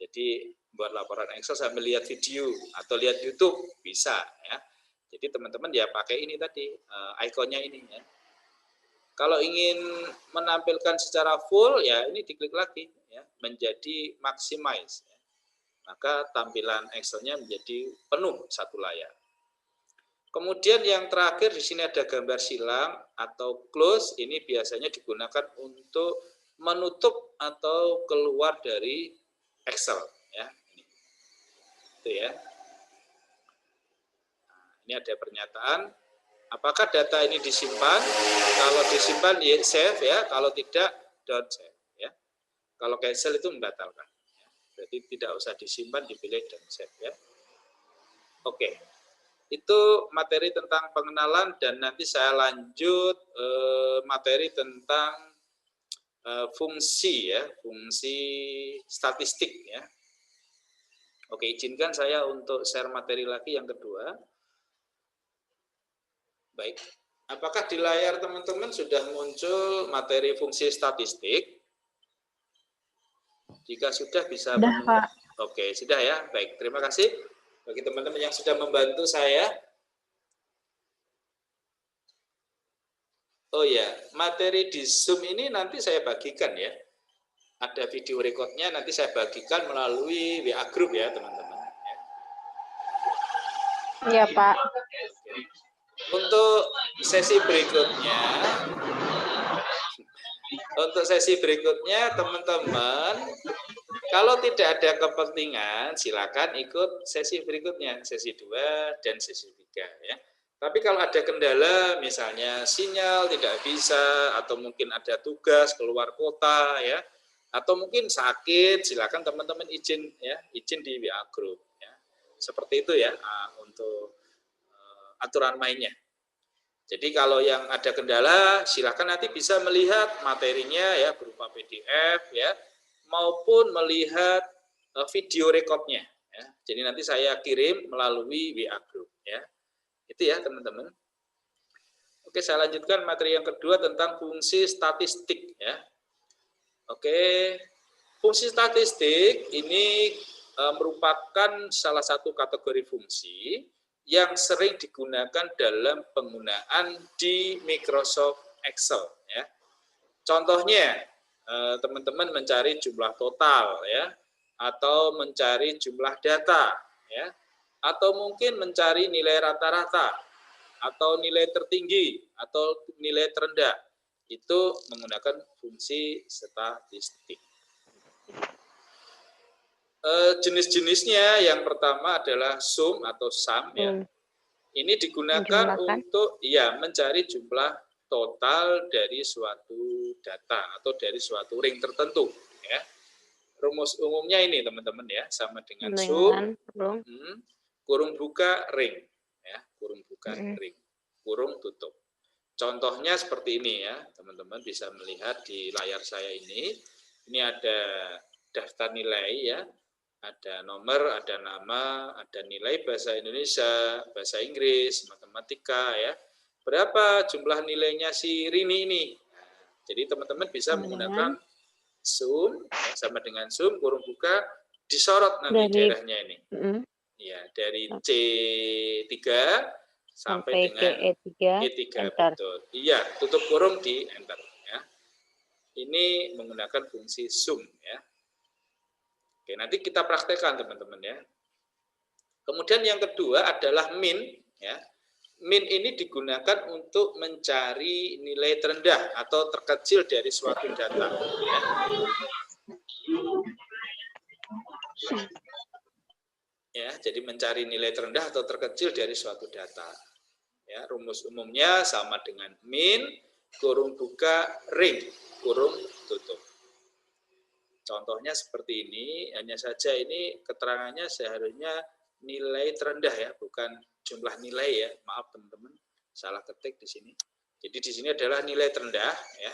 A: Jadi buat laporan Excel sambil lihat video atau lihat YouTube bisa ya. Jadi teman-teman ya pakai ini tadi ikonnya ini ya. Kalau ingin menampilkan secara full ya ini diklik lagi ya, menjadi maximize ya. Maka tampilan Excel-nya menjadi penuh satu layar. Kemudian yang terakhir di sini ada gambar silang atau close, ini biasanya digunakan untuk menutup atau keluar dari Excel ya. Itu ya. Nah, ini ada pernyataan apakah data ini disimpan? Kalau disimpan ya save ya, kalau tidak don't save ya. Kalau cancel itu membatalkan. Ya. Berarti tidak usah disimpan, dipilih dan save ya. Oke. Itu materi tentang pengenalan dan nanti saya lanjut materi tentang fungsi ya, fungsi statistik ya. Oke, izinkan saya untuk share materi lagi yang kedua. Baik, apakah di layar teman-teman sudah muncul materi fungsi statistik? Jika sudah bisa
C: Pak.
A: Oke, sudah ya. Baik, terima kasih bagi teman-teman yang sudah membantu saya. Oh ya, materi di Zoom ini nanti saya bagikan ya. Ada video recordnya nanti saya bagikan melalui WA Group ya teman-teman.
C: Iya Pak.
A: Untuk sesi berikutnya, teman-teman, kalau tidak ada kepentingan, silakan ikut sesi berikutnya, sesi 2 dan sesi 3 ya. Tapi kalau ada kendala, misalnya sinyal tidak bisa, atau mungkin ada tugas keluar kota ya, atau mungkin sakit, silakan teman-teman izin di WA Group ya. Seperti itu ya untuk aturan mainnya. Jadi kalau yang ada kendala, silakan nanti bisa melihat materinya ya berupa PDF ya, maupun melihat video recordnya. Ya. Jadi nanti saya kirim melalui WA Group ya. Itu ya teman-teman. Oke, saya lanjutkan materi yang kedua tentang fungsi statistik ya. Oke, fungsi statistik ini merupakan salah satu kategori fungsi yang sering digunakan dalam penggunaan di Microsoft Excel ya. Contohnya teman-teman mencari jumlah total ya, atau mencari jumlah data ya, atau mungkin mencari nilai rata-rata atau nilai tertinggi atau nilai terendah, itu menggunakan fungsi statistik. Jenis-jenisnya yang pertama adalah sum atau sum ya. Ini digunakan untuk mencari jumlah total dari suatu data atau dari suatu ring tertentu ya. Rumus umumnya ini teman-teman ya, sama dengan sum kurung buka ring ya, kurung buka ring, kurung tutup. Contohnya seperti ini ya, teman-teman bisa melihat di layar saya ini. Ini ada daftar nilai ya, ada nomor, ada nama, ada nilai bahasa Indonesia, bahasa Inggris, matematika ya. Berapa jumlah nilainya si Rini ini? Nah, jadi teman-teman bisa menggunakan sum ya, sama dengan sum kurung buka disorot nanti daerahnya ini. Ya, dari C3 sampai dengan E3 betul. Iya, tutup kurung di enter ya. Ini menggunakan fungsi sum ya. Oke, nanti kita praktekkan teman-teman ya. Kemudian yang kedua adalah min ya. Min ini digunakan untuk mencari nilai terendah atau terkecil dari suatu data ya. Ya, jadi mencari nilai terendah atau terkecil dari suatu data. Ya, rumus umumnya sama dengan min kurung buka ring kurung tutup. Contohnya seperti ini, hanya saja ini keterangannya seharusnya nilai terendah ya, bukan jumlah nilai ya. Maaf teman-teman, salah ketik di sini. Jadi di sini adalah nilai terendah ya.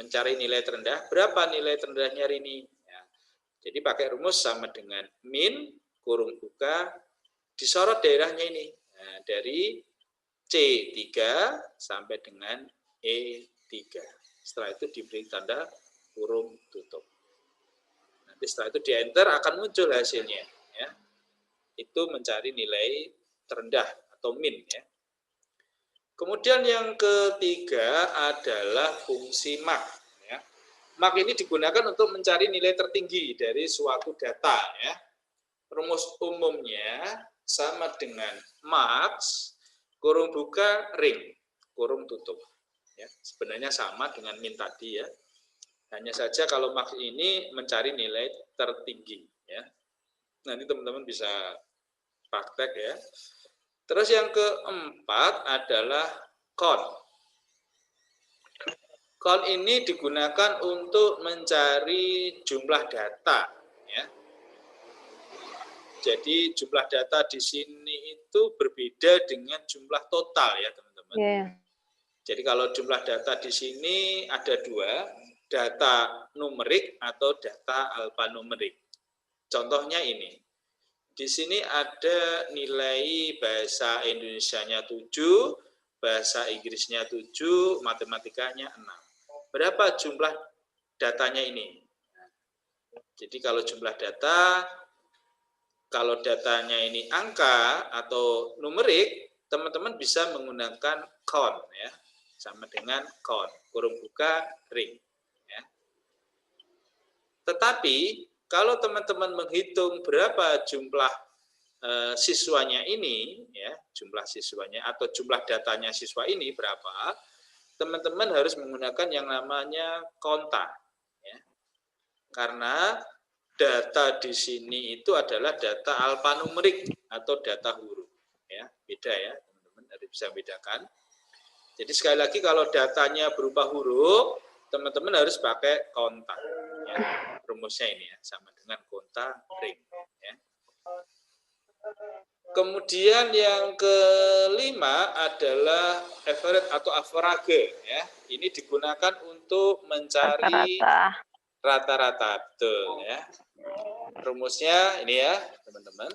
A: Mencari nilai terendah, berapa nilai terendahnya Rini? Ya. Jadi pakai rumus sama dengan min kurung buka disorot daerahnya ini. Nah, dari C3 sampai dengan E3. Setelah itu diberi tanda kurung tutup. Setelah itu di enter akan muncul hasilnya. Ya. Itu mencari nilai terendah atau min. Ya. Kemudian yang ketiga adalah fungsi mak. Ya. Mak ini digunakan untuk mencari nilai tertinggi dari suatu data. Ya. Rumus umumnya sama dengan max, kurung buka, ring, kurung tutup. Ya, sebenarnya sama dengan min tadi ya. Hanya saja kalau max ini mencari nilai tertinggi. Ya. Nanti teman-teman bisa praktek ya. Terus yang keempat adalah count. Count ini digunakan untuk mencari jumlah data. Ya. Jadi jumlah data di sini itu berbeda dengan jumlah total ya teman-teman.
C: Yeah.
A: Jadi kalau jumlah data di sini ada dua, data numerik atau data alfanumerik. Contohnya ini, di sini ada nilai bahasa Indonesianya 7, bahasa Inggrisnya 7, matematikanya 6. Berapa jumlah datanya ini? Jadi kalau jumlah data, kalau datanya ini angka atau numerik, teman-teman bisa menggunakan count ya, sama dengan count, kurung buka, ring. Ya. Tetapi kalau teman-teman menghitung berapa jumlah siswanya ini, ya, jumlah siswanya atau jumlah datanya siswa ini berapa, teman-teman harus menggunakan yang namanya konta. Ya. Karena data di sini itu adalah data alfanumerik atau data huruf. Ya, beda ya, teman-teman harus bisa bedakan. Jadi sekali lagi kalau datanya berupa huruf, teman-teman harus pakai konta. Ya. Rumusnya ini ya, sama dengan konta ring. Ya. Kemudian yang kelima adalah average atau average. Ya. Ini digunakan untuk mencari rata-rata, betul ya. Rumusnya ini ya, teman-teman.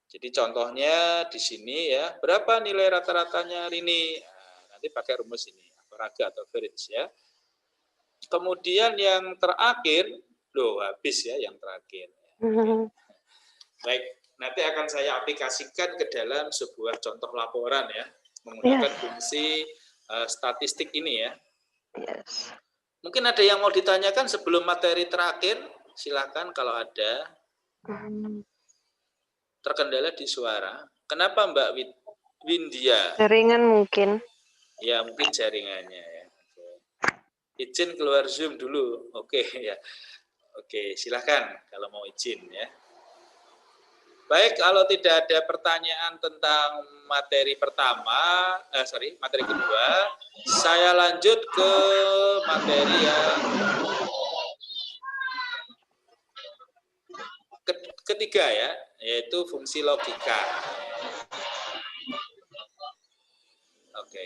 A: Jadi contohnya di sini ya, berapa nilai rata-ratanya hari ini? Nah, nanti pakai rumus ini, average atau average ya. Kemudian yang terakhir, loh habis ya yang terakhir. Baik, nanti akan saya aplikasikan ke dalam sebuah contoh laporan ya, menggunakan fungsi statistik ini ya.
C: Yes.
A: Mungkin ada yang mau ditanyakan sebelum materi terakhir, silakan kalau ada. Terkendala di suara. Kenapa Mbak Windia?
C: Jaringan mungkin.
A: Ya mungkin jaringannya ya. Izin keluar Zoom dulu. Oke ya. Oke, silakan kalau mau izin ya. Baik, kalau tidak ada pertanyaan tentang materi pertama, materi kedua, saya lanjut ke materi yang ketiga ya, yaitu fungsi logika. Oke.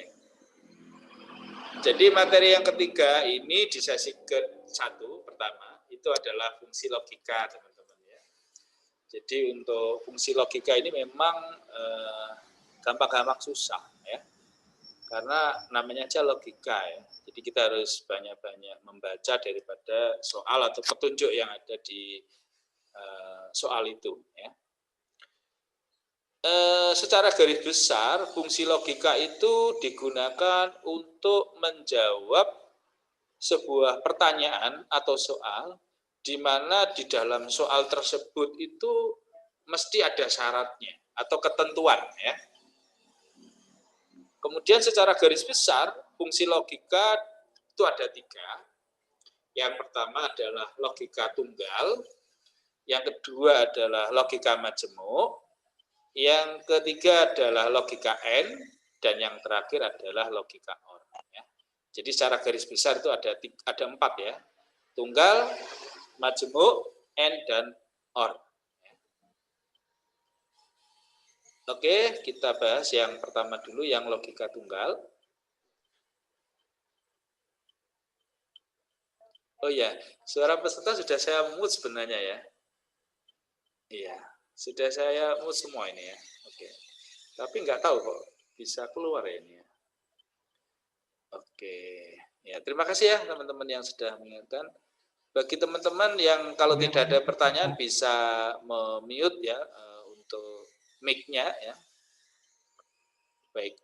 A: Jadi materi yang ketiga ini di sesi ke-1 pertama itu adalah fungsi logika, teman-teman ya. Jadi untuk fungsi logika ini memang gampang-gampang susah ya. Karena namanya aja logika ya. Jadi kita harus banyak-banyak membaca daripada soal atau petunjuk yang ada di soal itu ya. Secara garis besar fungsi logika itu digunakan untuk menjawab sebuah pertanyaan atau soal di mana di dalam soal tersebut itu mesti ada syaratnya atau ketentuan ya. Kemudian secara garis besar fungsi logika itu ada 3. Yang pertama adalah logika tunggal, yang kedua adalah logika majemuk, yang ketiga adalah logika AND, dan yang terakhir adalah logika OR. Ya. Jadi secara garis besar itu ada 4 ya, tunggal, majemuk, AND, dan OR. Ya. Oke, kita bahas yang pertama dulu, yang logika tunggal. Oh ya, suara peserta sudah saya mute sebenarnya ya. Iya. Sudah saya mute semua ini ya. Oke. Tapi nggak tahu kok bisa keluar ya ini ya. Oke. Ya, terima kasih ya teman-teman yang sudah mengingatkan. Bagi teman-teman yang kalau
B: Ya,
A: tidak ada pertanyaan bisa mute ya untuk mic-nya ya. Baik.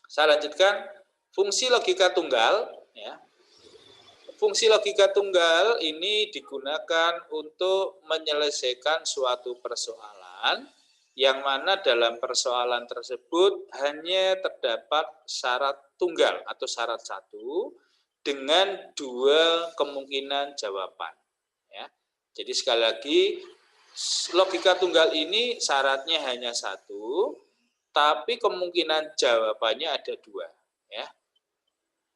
A: Saya lanjutkan fungsi logika tunggal ya. Fungsi logika tunggal ini digunakan untuk menyelesaikan suatu persoalan yang mana dalam persoalan tersebut hanya terdapat syarat tunggal atau syarat satu dengan dua kemungkinan jawaban. Ya. Jadi sekali lagi, logika tunggal ini syaratnya hanya satu, tapi kemungkinan jawabannya ada dua. Ya.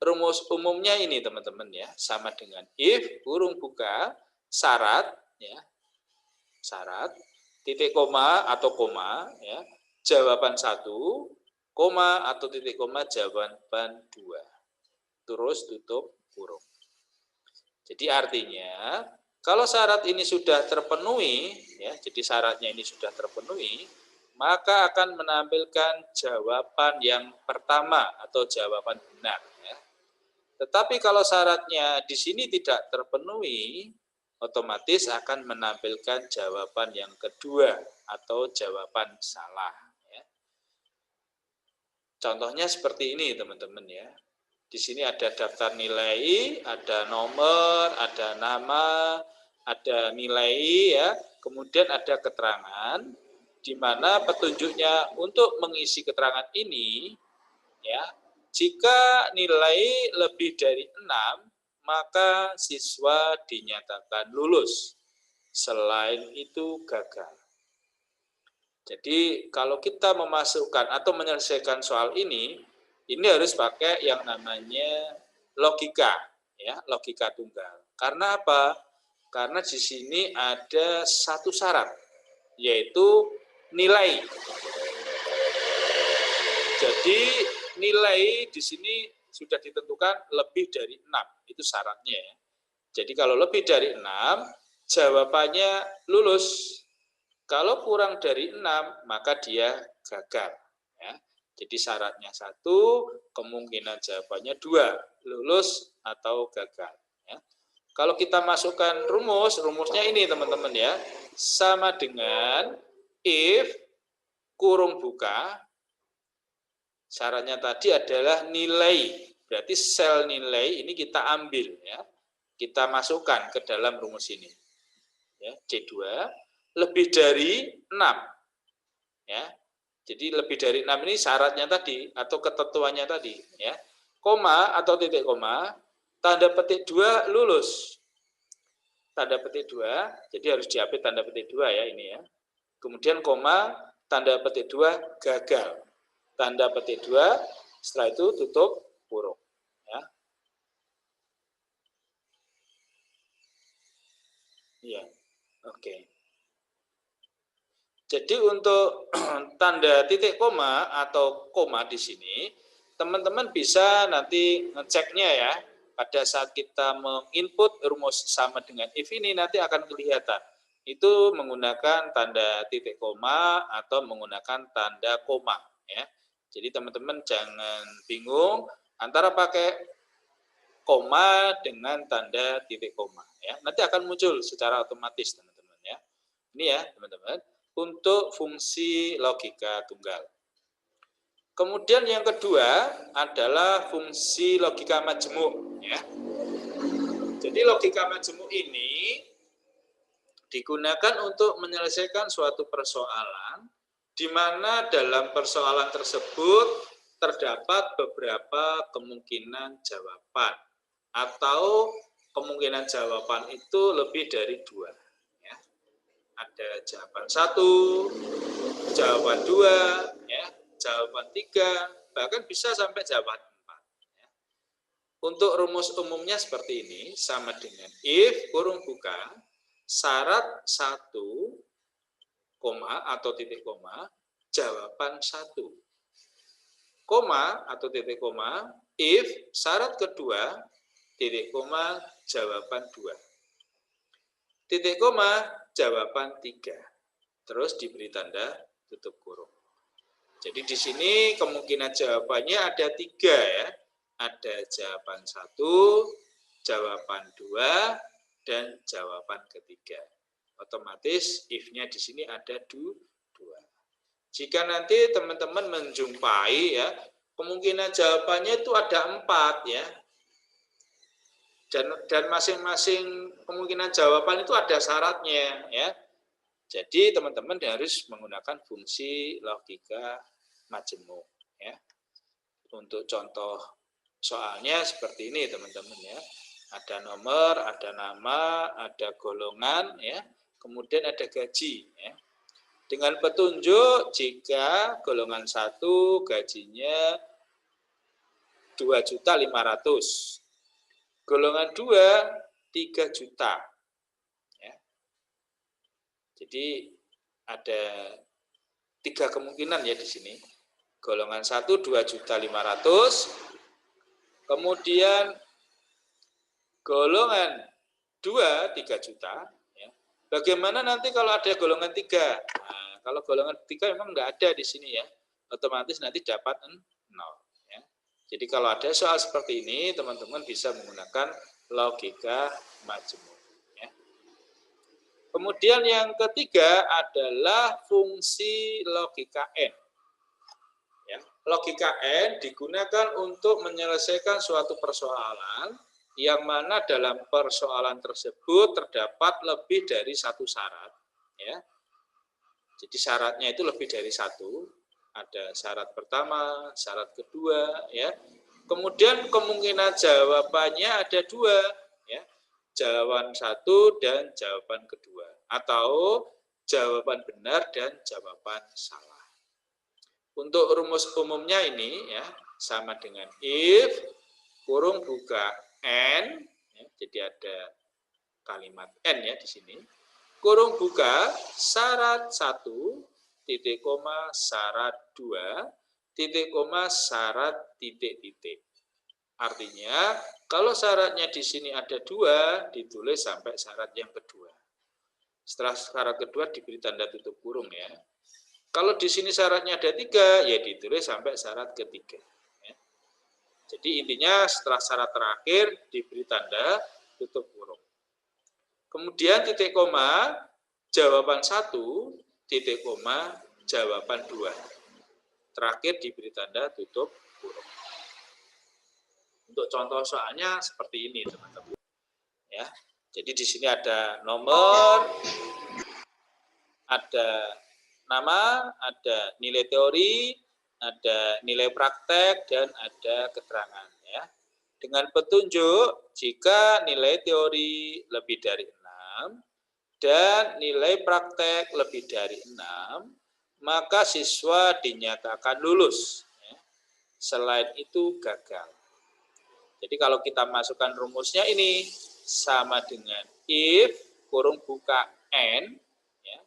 A: Rumus umumnya ini teman-teman ya, sama dengan if kurung buka syarat ya, syarat titik koma atau koma ya, jawaban satu, koma atau titik koma jawaban dua. Terus tutup kurung. Jadi artinya kalau syarat ini sudah terpenuhi ya, jadi syaratnya ini sudah terpenuhi, maka akan menampilkan jawaban yang pertama atau jawaban benar ya. Tetapi kalau syaratnya di sini tidak terpenuhi, otomatis akan menampilkan jawaban yang kedua atau jawaban salah ya. Contohnya seperti ini teman-teman ya. Di sini ada daftar nilai, ada nomor, ada nama, ada nilai ya, kemudian ada keterangan di mana petunjuknya untuk mengisi keterangan ini ya, jika nilai lebih dari 6 maka siswa dinyatakan lulus. Selain itu gagal. Jadi kalau kita memasukkan atau menyelesaikan soal ini harus pakai yang namanya logika, ya, logika tunggal. Karena apa? Karena di sini ada satu syarat, yaitu nilai. Jadi nilai di sini sudah ditentukan lebih dari 6, itu syaratnya ya. Jadi kalau lebih dari 6, jawabannya lulus. Kalau kurang dari 6, maka dia gagal. Ya. Jadi syaratnya 1, kemungkinan jawabannya 2, lulus atau gagal. Ya. Kalau kita masukkan rumusnya ini teman-teman ya, sama dengan if kurung buka, syaratnya tadi adalah nilai. Berarti sel nilai ini kita ambil ya, kita masukkan ke dalam rumus ini. Ya, C2 lebih dari 6. Ya. Jadi lebih dari 6 ini syaratnya tadi atau ketentuannya tadi ya. Koma atau titik koma, tanda petik 2 lulus. Tanda petik 2, jadi harus diapit tanda petik 2 ya ini ya. Kemudian koma, tanda petik 2 gagal. Tanda petik 2, setelah itu tutup kurung ya. Iya. Oke. Jadi untuk tanda titik koma atau koma di sini, teman-teman bisa nanti ngeceknya ya. Pada saat kita menginput rumus sama dengan if ini nanti akan kelihatan. Itu menggunakan tanda titik koma atau menggunakan tanda koma ya. Jadi teman-teman jangan bingung antara pakai koma dengan tanda titik koma ya. Nanti akan muncul secara otomatis teman-teman ya. Ini ya teman-teman. Untuk fungsi logika tunggal. Kemudian yang kedua adalah fungsi logika majemuk ya. Jadi logika majemuk ini digunakan untuk menyelesaikan suatu persoalan di mana dalam persoalan tersebut terdapat beberapa kemungkinan jawaban atau kemungkinan jawaban itu lebih dari 2. Ada jawaban 1, jawaban 2, ya, jawaban 3, bahkan bisa sampai jawaban 4. Ya. Untuk rumus umumnya seperti ini, sama dengan if kurung buka, syarat 1, koma atau titik koma, jawaban 1. Koma atau titik koma, if syarat kedua, titik koma, jawaban 2. Titik koma, jawaban 3. Terus diberi tanda tutup kurung. Jadi di sini kemungkinan jawabannya ada 3 ya. Ada jawaban 1, jawaban 2, dan jawaban ketiga. Otomatis if-nya di sini ada 2. Jika nanti teman-teman menjumpai ya, kemungkinan jawabannya itu ada 4 ya. Dan masing-masing kemungkinan jawaban itu ada syaratnya ya. Jadi teman-teman harus menggunakan fungsi logika majemuk ya. Untuk contoh soalnya seperti ini teman-teman ya. Ada nomor, ada nama, ada golongan ya. Kemudian ada gaji ya. Dengan petunjuk jika golongan 1 gajinya 2.500.000. Golongan 2 3 juta. Ya. Jadi ada 3 kemungkinan ya di sini. Golongan 1 2.500.000. Kemudian golongan 2 3 juta. Ya. Bagaimana nanti kalau ada golongan 3? Nah, kalau golongan 3 memang enggak ada di sini ya. Otomatis nanti dapat 0. Ya. Jadi kalau ada soal seperti ini, teman-teman bisa menggunakan logika majemuk. Ya. Kemudian yang ketiga adalah fungsi logika N. Ya. Logika N digunakan untuk menyelesaikan suatu persoalan yang mana dalam persoalan tersebut terdapat lebih dari 1 syarat. Ya. Jadi syaratnya itu lebih dari 1. Ada syarat pertama, syarat kedua. Ya. Kemudian kemungkinan jawabannya ada 2. Ya. Jawaban 1 dan jawaban kedua. Atau jawaban benar dan jawaban salah. Untuk rumus umumnya ini ya sama dengan if kurung buka N, ya, jadi ada kalimat N ya di sini, kurung buka syarat 1, titik koma syarat 2, titik koma syarat titik-titik. Artinya kalau syaratnya di sini ada 2, ditulis sampai syarat yang kedua. Setelah syarat kedua diberi tanda tutup kurung ya. Kalau di sini syaratnya ada 3, ya ditulis sampai syarat ketiga. Jadi intinya setelah syarat terakhir diberi tanda tutup kurung. Kemudian titik koma jawaban 1, titik koma jawaban 2. Terakhir diberi tanda tutup kurung. Untuk contoh soalnya seperti ini teman-teman. Ya. Jadi di sini ada nomor, ada nama, ada nilai teori, ada nilai praktek, dan ada keterangan. Ya. Dengan petunjuk, jika nilai teori lebih dari 6 dan nilai praktek lebih dari 6, maka siswa dinyatakan lulus. Ya. Selain itu gagal. Jadi kalau kita masukkan rumusnya ini sama dengan if kurung buka N, ya,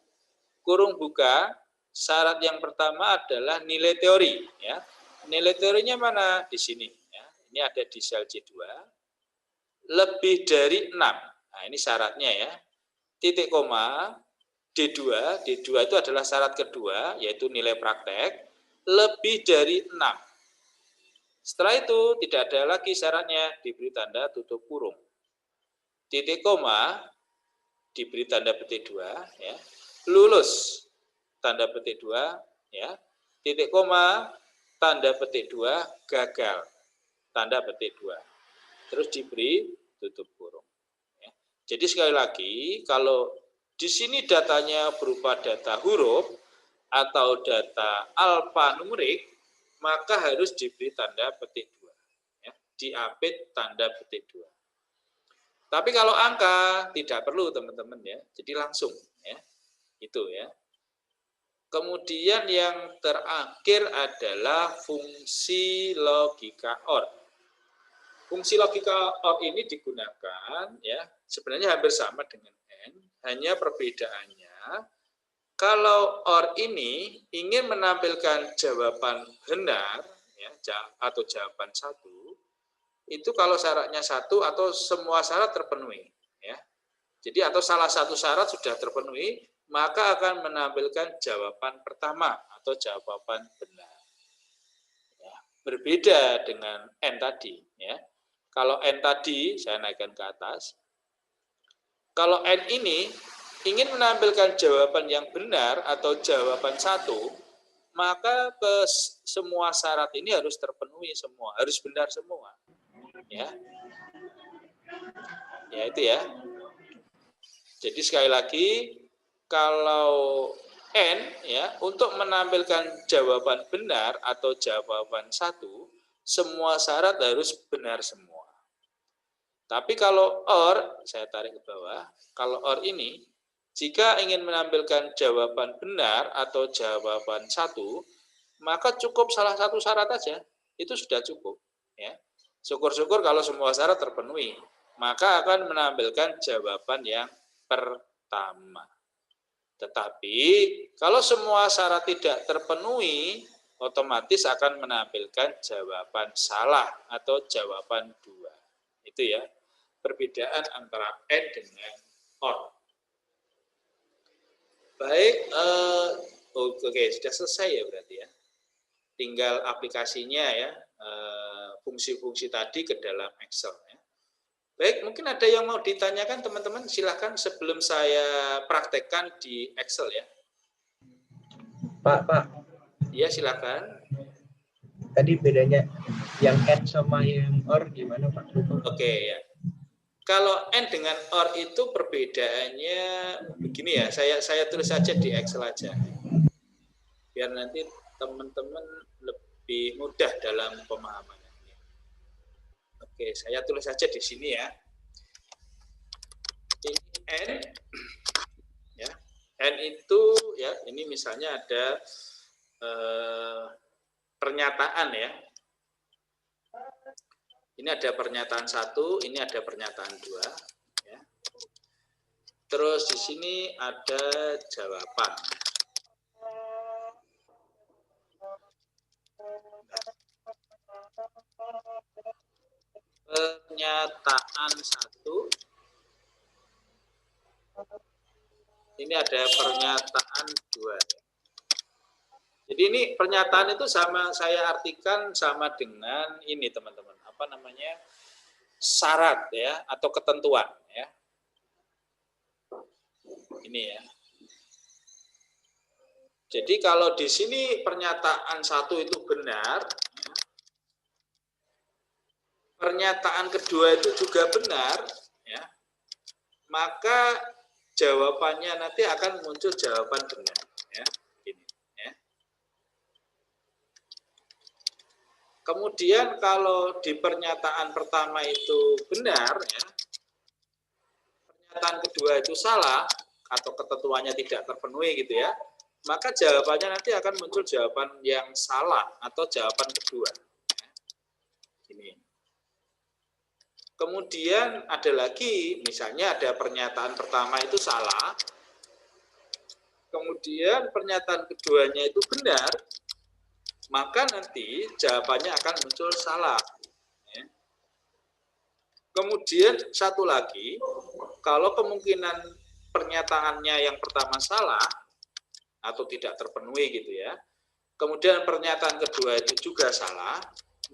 A: kurung buka syarat yang pertama adalah nilai teori. Ya. Nilai teorinya mana? Di sini. Ya. Ini ada di sel C2. Lebih dari 6. Nah, ini syaratnya ya. Titik koma, D2. D2 itu adalah syarat kedua, yaitu nilai praktek. Lebih dari 6. Setelah itu tidak ada lagi syaratnya, diberi tanda tutup kurung. Titik koma, diberi tanda petik 2. Ya. Lulus. Tanda petik 2, ya. Titik koma, tanda petik 2, gagal. Tanda petik 2. Terus diberi tutup kurung. Ya. Jadi sekali lagi, kalau di sini datanya berupa data huruf atau data alfanumerik, maka harus diberi tanda petik 2. Ya. Diapit tanda petik 2. Tapi kalau angka tidak perlu teman-teman ya. Jadi langsung ya. Itu ya. Kemudian yang terakhir adalah fungsi logika OR. Fungsi logika OR ini digunakan ya sebenarnya hampir sama dengan N, hanya perbedaannya kalau OR ini ingin menampilkan jawaban benar ya, atau jawaban 1, itu kalau syaratnya 1 atau semua syarat terpenuhi ya. Jadi atau salah satu syarat sudah terpenuhi, maka akan menampilkan jawaban pertama atau jawaban benar. Ya, berbeda dengan N tadi. Ya. Kalau N tadi, saya naikkan ke atas. Kalau N ini ingin menampilkan jawaban yang benar atau jawaban satu, maka semua syarat ini harus terpenuhi semua, harus benar semua. Ya, ya itu ya. Jadi sekali lagi, kalau N ya untuk menampilkan jawaban benar atau jawaban satu, semua syarat harus benar semua. Tapi kalau OR, saya tarik ke bawah, kalau OR ini, jika ingin menampilkan jawaban benar atau jawaban satu, maka cukup salah satu syarat saja, itu sudah cukup. Ya. Syukur-syukur kalau semua syarat terpenuhi, maka akan menampilkan jawaban yang pertama. Tetapi kalau semua syarat tidak terpenuhi, otomatis akan menampilkan jawaban salah atau jawaban dua. Itu ya, perbedaan antara N dengan OR. Baik, oke, sudah selesai ya berarti ya. Tinggal aplikasinya ya, fungsi-fungsi tadi ke dalam Excel ya. Baik, mungkin ada yang mau ditanyakan teman-teman, silahkan sebelum saya praktekkan di Excel ya.
D: Pak.
A: Iya, silakan.
D: Tadi bedanya yang N sama yang OR gimana Pak?
A: Oke ya. Kalau N dengan OR itu perbedaannya begini ya, saya tulis saja di Excel aja. Biar nanti teman-teman lebih mudah dalam pemahamannya. Oke, saya tulis saja di sini ya. Ini N, ya. N itu ya, ini misalnya ada pernyataan ya. Ini ada pernyataan 1, ini ada pernyataan 2. Ya. Terus di sini ada jawaban. Pernyataan 1. Ini ada pernyataan 2. Jadi ini pernyataan itu sama, saya artikan sama dengan ini teman-teman. Apa namanya? Syarat ya, atau ketentuan ya. Ini ya. Jadi kalau di sini pernyataan 1 itu benar, ya, pernyataan kedua itu juga benar, ya, maka jawabannya nanti akan muncul jawaban benar. Ya, ini, ya. Kemudian kalau di pernyataan pertama itu benar, ya, pernyataan kedua itu salah atau ketentuannya tidak terpenuhi gitu ya, maka jawabannya nanti akan muncul jawaban yang salah atau jawaban kedua. Ini. Kemudian ada lagi, misalnya ada pernyataan pertama itu salah, kemudian pernyataan keduanya itu benar, maka nanti jawabannya akan muncul salah. Kemudian satu lagi, kalau kemungkinan pernyataannya yang pertama salah, atau tidak terpenuhi gitu ya. Kemudian pernyataan kedua itu juga salah,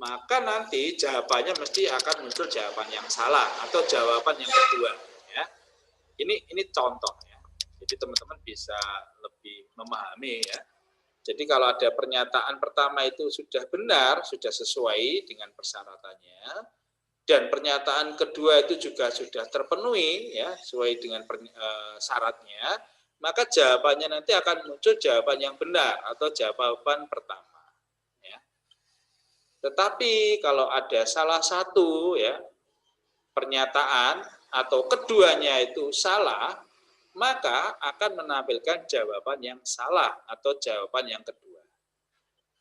A: maka nanti jawabannya mesti akan muncul jawaban yang salah atau jawaban yang kedua ya. Ini contoh ya. Jadi teman-teman bisa lebih memahami ya. Jadi kalau ada pernyataan pertama itu sudah benar, sudah sesuai dengan persyaratannya, dan pernyataan kedua itu juga sudah terpenuhi ya, sesuai dengan syaratnya, maka jawabannya nanti akan muncul jawaban yang benar atau jawaban pertama. Ya. Tetapi kalau ada salah satu ya pernyataan atau keduanya itu salah, maka akan menampilkan jawaban yang salah atau jawaban yang kedua.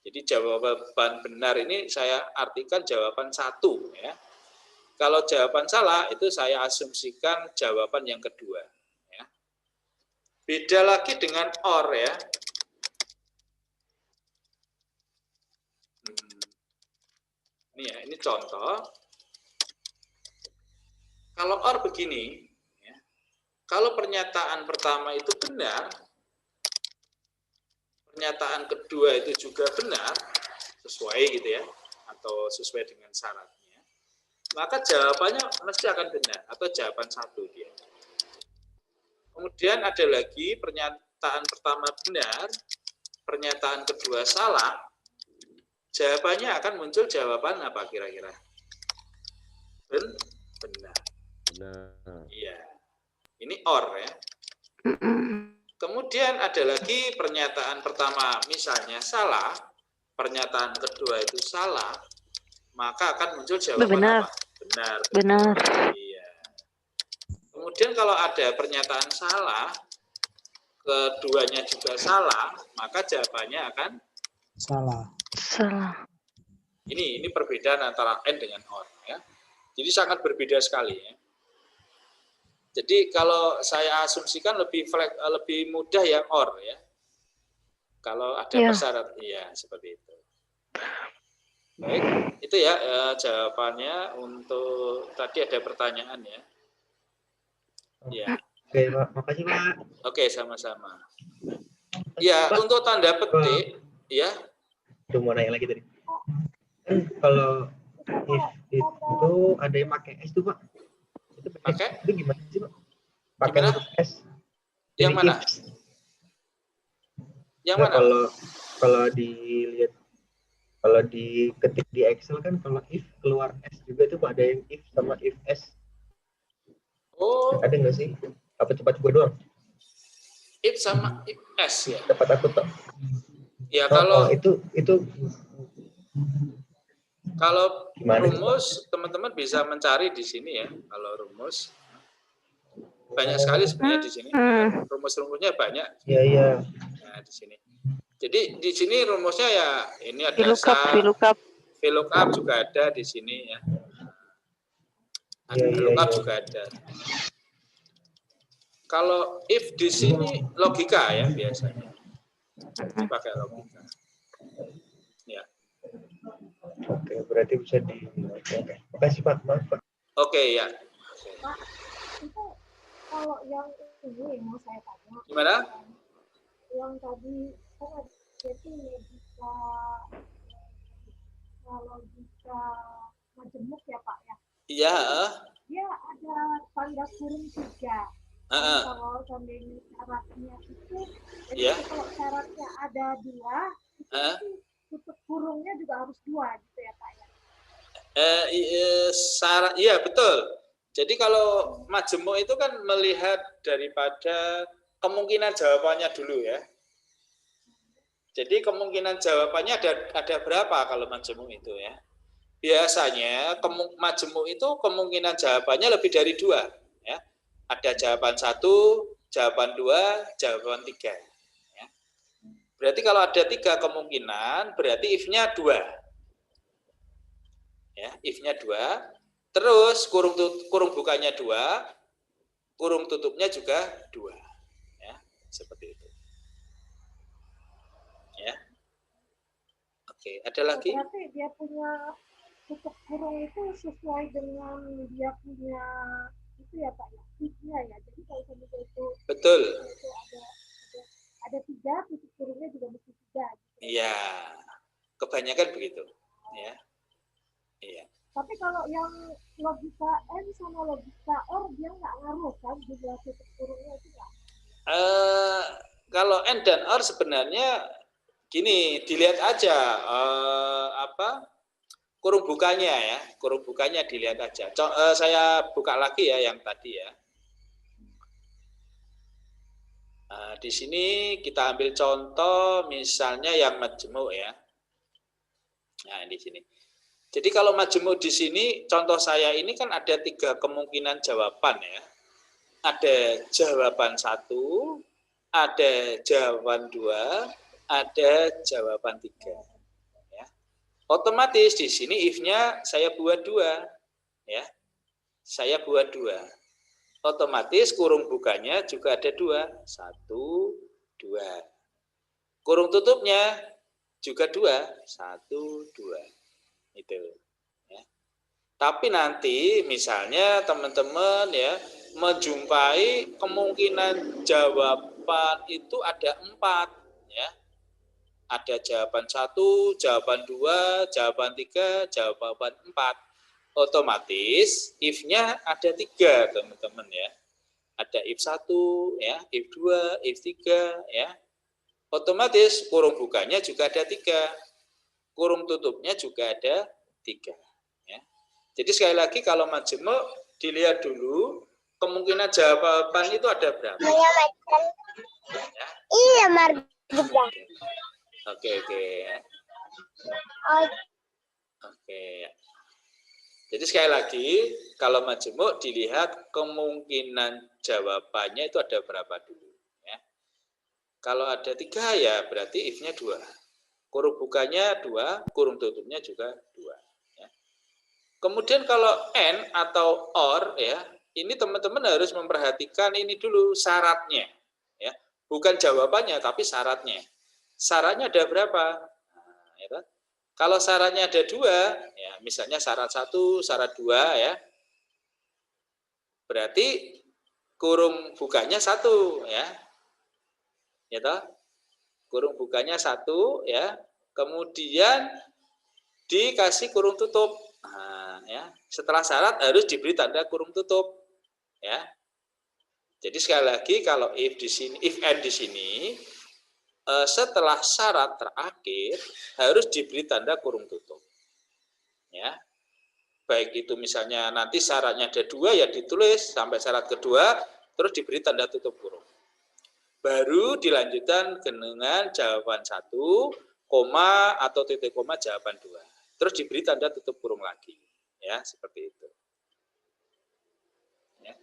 A: Jadi jawaban benar ini saya artikan jawaban satu. Ya. Kalau jawaban salah itu saya asumsikan jawaban yang kedua. Beda lagi dengan OR ya. Ini ya, ini contoh. Kalau OR begini, ya, kalau pernyataan pertama itu benar, pernyataan kedua itu juga benar, sesuai gitu ya, atau sesuai dengan syaratnya, maka jawabannya mesti akan benar atau jawaban 1 dia. Kemudian ada lagi pernyataan pertama benar, pernyataan kedua salah, jawabannya akan muncul jawaban apa kira-kira? Benar.
E: Benar.
A: Iya. Ini or ya. Kemudian ada lagi pernyataan pertama misalnya salah, pernyataan kedua itu salah, maka akan muncul jawaban
C: Benar.
A: apa? Benar.
C: Benar.
A: Iya. Kemudian kalau ada pernyataan salah, keduanya juga salah, maka jawabannya akan
B: Salah.
C: Salah.
A: ini perbedaan antara and dengan or ya. Jadi sangat berbeda sekali ya. Jadi kalau saya asumsikan lebih mudah yang or ya. Kalau ada
C: Ya.
A: persyarat iya seperti itu. Baik, itu ya jawabannya untuk tadi ada pertanyaan ya. Ya.
D: Oke, Pak. Makasih, Pak.
A: Oke, sama-sama. Ya, untuk tanda petik ya.
D: Udah mau nanya lagi tadi. Kalau if itu ada yang pakai S tuh, Pak. Itu
A: Pakai?
D: itu gimana sih, Pak? Pakai
A: Gimana?
D: huruf S.
A: Yang
D: Jadi
A: mana?
D: if.
A: Yang
D: Nah,
A: mana?
D: kalau dilihat, kalau diketik di Excel kan kalau if keluar S juga tuh, Pak, ada yang if sama if S.
A: Oh,
D: Ada nggak sih? Apa cepat gue doang?
A: if sama if S ya.
D: Cepat aku tak.
A: Ya kalau
D: itu gimana sih,
A: rumus teman-teman bisa mencari di sini ya. Kalau rumus banyak sekali sebenarnya di sini. Rumus-rumusnya banyak.
D: Iya.
A: Nah, di sini. Jadi di sini rumusnya ya ini ada
C: VLOOKUP.
A: VLOOKUP juga ada di sini ya. Ada VLOOKUP juga ada. Kalau if di sini logika ya biasanya. Dipakai logika. Ya.
D: Oke, berarti bisa di. Oke. Makasih, Pak. Maaf, Pak.
A: Oke ya.
F: Pak, itu kalau yang ini mau saya tanya.
A: Gimana?
F: Yang tadi kan ada itu logika majemuk ya Pak ya.
A: Iya.
F: Dia ada tanda kurung 3. Kalau seandainya syaratnya itu, jadi kalau syaratnya ada 2, itu tutup kurungnya juga harus 2 gitu ya Pak ya.
A: Syarat, iya betul. Jadi kalau majemuk itu kan melihat daripada kemungkinan jawabannya dulu ya. Jadi kemungkinan jawabannya ada berapa kalau majemuk itu ya? Biasanya majemuk itu kemungkinan jawabannya lebih dari 2 ya. Ada jawaban 1, jawaban 2, jawaban 3 ya. Berarti kalau ada 3 kemungkinan berarti if-nya 2. Ya, if-nya 2. Terus kurung bukanya 2, kurung tutupnya juga 2. Ya, seperti itu. Ya. Oke, ada lagi?
F: Berarti dia punya tutup kurung itu sesuai dengan dia punya itu ya Pak ya, if-nya ya. Jadi kalau misalnya itu
A: betul.
F: Itu ada 3, tutup kurungnya juga mesti 3. Gitu.
A: Iya. Kebanyakan begitu, ya. Iya.
F: Tapi kalau yang logika N sama logika OR dia nggak ngaruh kan jumlah tutup kurungnya itu nggak?
A: Kalau N dan OR sebenarnya gini, dilihat aja kurung bukanya ya, kurung bukanya dilihat aja. Saya buka lagi ya yang tadi ya. Di sini kita ambil contoh misalnya yang majemuk ya. Nah di sini. Jadi kalau majemuk di sini contoh saya ini kan ada 3 kemungkinan jawaban ya. Ada jawaban 1, ada jawaban 2, ada jawaban 3. Ya. Otomatis di sini if-nya saya buat 2 ya. Saya buat 2. Otomatis kurung bukanya juga ada 2. 1, 2. Kurung tutupnya juga 2. 1, 2. Itu. Ya. Tapi nanti misalnya teman-teman ya menjumpai kemungkinan jawaban itu ada 4. Ya. Ada jawaban 1, jawaban 2, jawaban 3, jawaban 4. otomatis if-nya ada 3, teman-teman ya. Ada if 1, ya, if 2, if 3, ya. Otomatis kurung bukanya juga ada 3. Kurung tutupnya juga ada 3. Ya. Jadi sekali lagi kalau majemuk dilihat dulu kemungkinan jawaban itu ada berapa. Ya.
E: Iya, Marga.
A: Oke. Oke. Jadi sekali lagi kalau majemuk dilihat kemungkinan jawabannya itu ada berapa dulu. Ya. Kalau ada 3 ya berarti if-nya 2. Kurung bukanya 2, kurung tutupnya juga 2. Ya. Kemudian kalau and atau or ya, ini teman-teman harus memperhatikan ini dulu syaratnya. Ya. Bukan jawabannya tapi syaratnya. Syaratnya ada berapa? Nah, ya. Kalau syaratnya ada 2, ya misalnya syarat 1, syarat 2 ya, berarti kurung bukanya 1 ya, ya toh? Kurung bukanya 1 ya, kemudian dikasih kurung tutup. Nah, ya, setelah syarat harus diberi tanda kurung tutup, ya. Jadi sekali lagi kalau if and di sini setelah syarat terakhir harus diberi tanda kurung tutup. Ya. Baik itu misalnya nanti syaratnya ada 2 ya ditulis sampai syarat kedua terus diberi tanda tutup kurung. Baru dilanjutkan dengan jawaban 1, koma atau titik koma jawaban 2. Terus diberi tanda tutup kurung lagi. Ya, seperti itu. Ya.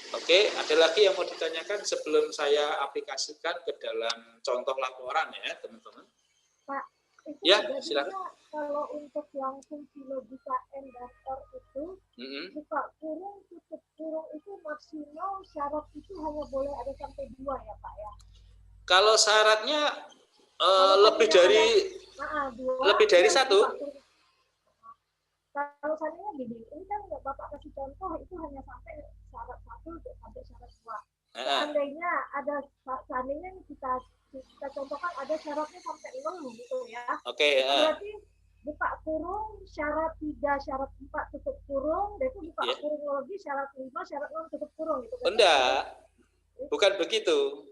A: Oke, ada lagi yang mau ditanyakan sebelum saya aplikasikan ke dalam contoh laporan ya, teman-teman?
F: Pak, itu
A: ya, silakan.
F: Kalau untuk yang fungsi logika and dan or itu, buka kurung, tutup kurung itu maksimal syarat itu hanya boleh ada sampai 2 ya Pak ya?
A: Kalau syaratnya lebih dari 1.
F: Kalau seandainya gini, ini kan Bapak kasih contoh itu hanya sampai syarat 1 sampai syarat 2. Seandainya kita contohkan ada syaratnya sampai 0 gitu ya.
A: Oke.
F: Berarti buka kurung syarat 3, syarat 4 tutup kurung, dan itu buka kurung lagi syarat 5, syarat 6 tutup kurung gitu.
A: Enggak. Bukan begitu.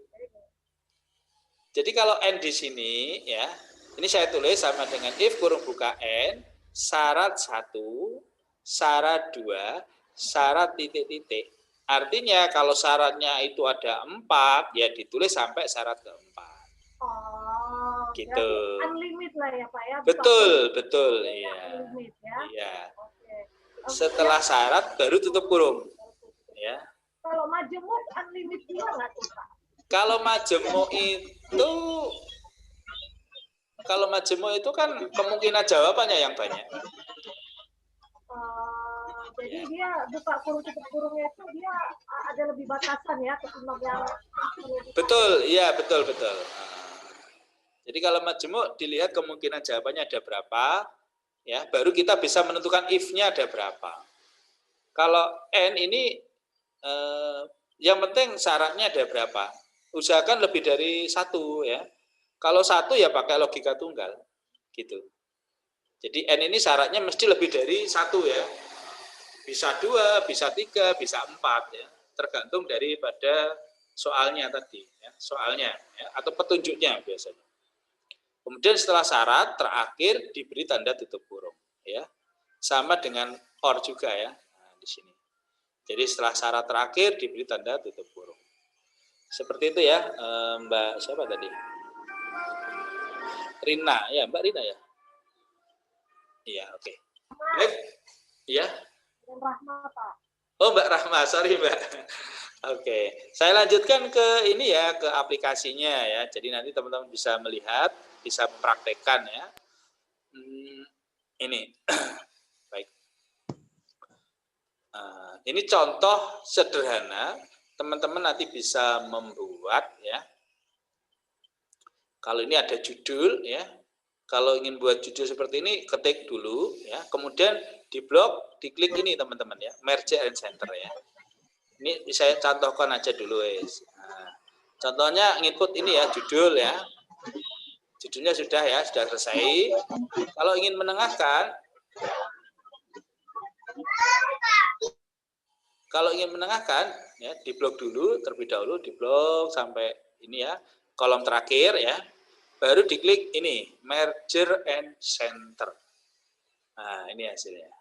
A: Jadi kalau n di sini ya, ini saya tulis sama dengan if kurung buka n, syarat 1, syarat 2, syarat titik-titik. Artinya kalau syaratnya itu ada 4, ya ditulis sampai syarat keempat.
F: Oh,
A: gitu.
F: Unlimited lah ya Pak ya.
A: Betul, iya.
F: Unlimited ya.
A: Iya.
F: Okay.
A: Setelah syarat baru tutup kurung. Ya.
F: Kalau majemuk unlimited juga nggak tuh Pak?
A: Kalau majemuk itu kan kemungkinan jawabannya yang banyak.
F: Jadi dia buka kurung tutup kurungnya itu dia ada lebih batasan ya ketimbang yang
A: betul. Jadi kalau majemuk dilihat kemungkinan jawabannya ada berapa, ya baru kita bisa menentukan if-nya ada berapa. Kalau n ini yang penting syaratnya ada berapa. Usahakan lebih dari 1 ya. Kalau 1 ya pakai logika tunggal, gitu. Jadi n ini syaratnya mesti lebih dari 1 ya. Bisa 2, bisa 3, bisa 4 ya. Tergantung daripada soalnya tadi ya, soalnya ya, atau petunjuknya biasanya. Kemudian setelah syarat terakhir diberi tanda tutup kurung ya. Sama dengan or juga ya. Nah, di sini. Jadi setelah syarat terakhir diberi tanda tutup kurung. Seperti itu ya, Mbak siapa tadi? Rina ya, Mbak Rina ya. Iya, oke. Baik. Iya.
F: Rahma Pak.
A: Oh, Mbak Rahma, sorry Mbak. Oke, saya lanjutkan ke ini ya, ke aplikasinya ya. Jadi nanti teman-teman bisa melihat, bisa praktekkan ya. Ini, baik. Ini contoh sederhana, teman-teman nanti bisa membuat ya. Kalau ini ada judul ya. Kalau ingin buat judul seperti ini, ketik dulu ya. Kemudian di blok, diklik ini teman-teman ya, merge and center ya. Ini saya contohkan aja dulu guys. Nah, contohnya input ini ya, judul ya. Judulnya sudah ya, sudah selesai. Kalau ingin menengahkan, Kalau ingin menengahkan, ya diblok dulu, terlebih dahulu diblok sampai ini ya, kolom terakhir ya, baru diklik ini, merger and center. Nah, ini hasilnya.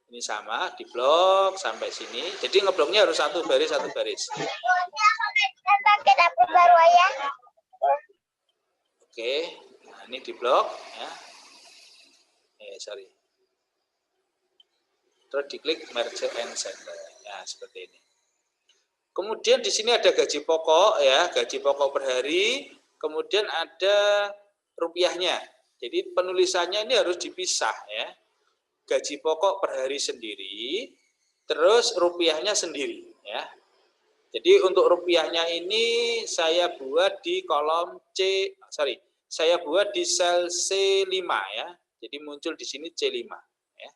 A: Ini sama, diblok sampai sini. Jadi ngebloknya harus satu baris, satu baris. Oke, nah ini diblok ya. Sorry. Terus diklik merge and center. Ya, seperti ini. Kemudian di sini ada gaji pokok ya, gaji pokok per hari, kemudian ada rupiahnya. Jadi penulisannya ini harus dipisah ya. Gaji pokok per hari sendiri, terus rupiahnya sendiri ya. Jadi untuk rupiahnya ini saya buat di kolom saya buat di sel C5 ya. Jadi muncul di sini C5 ya.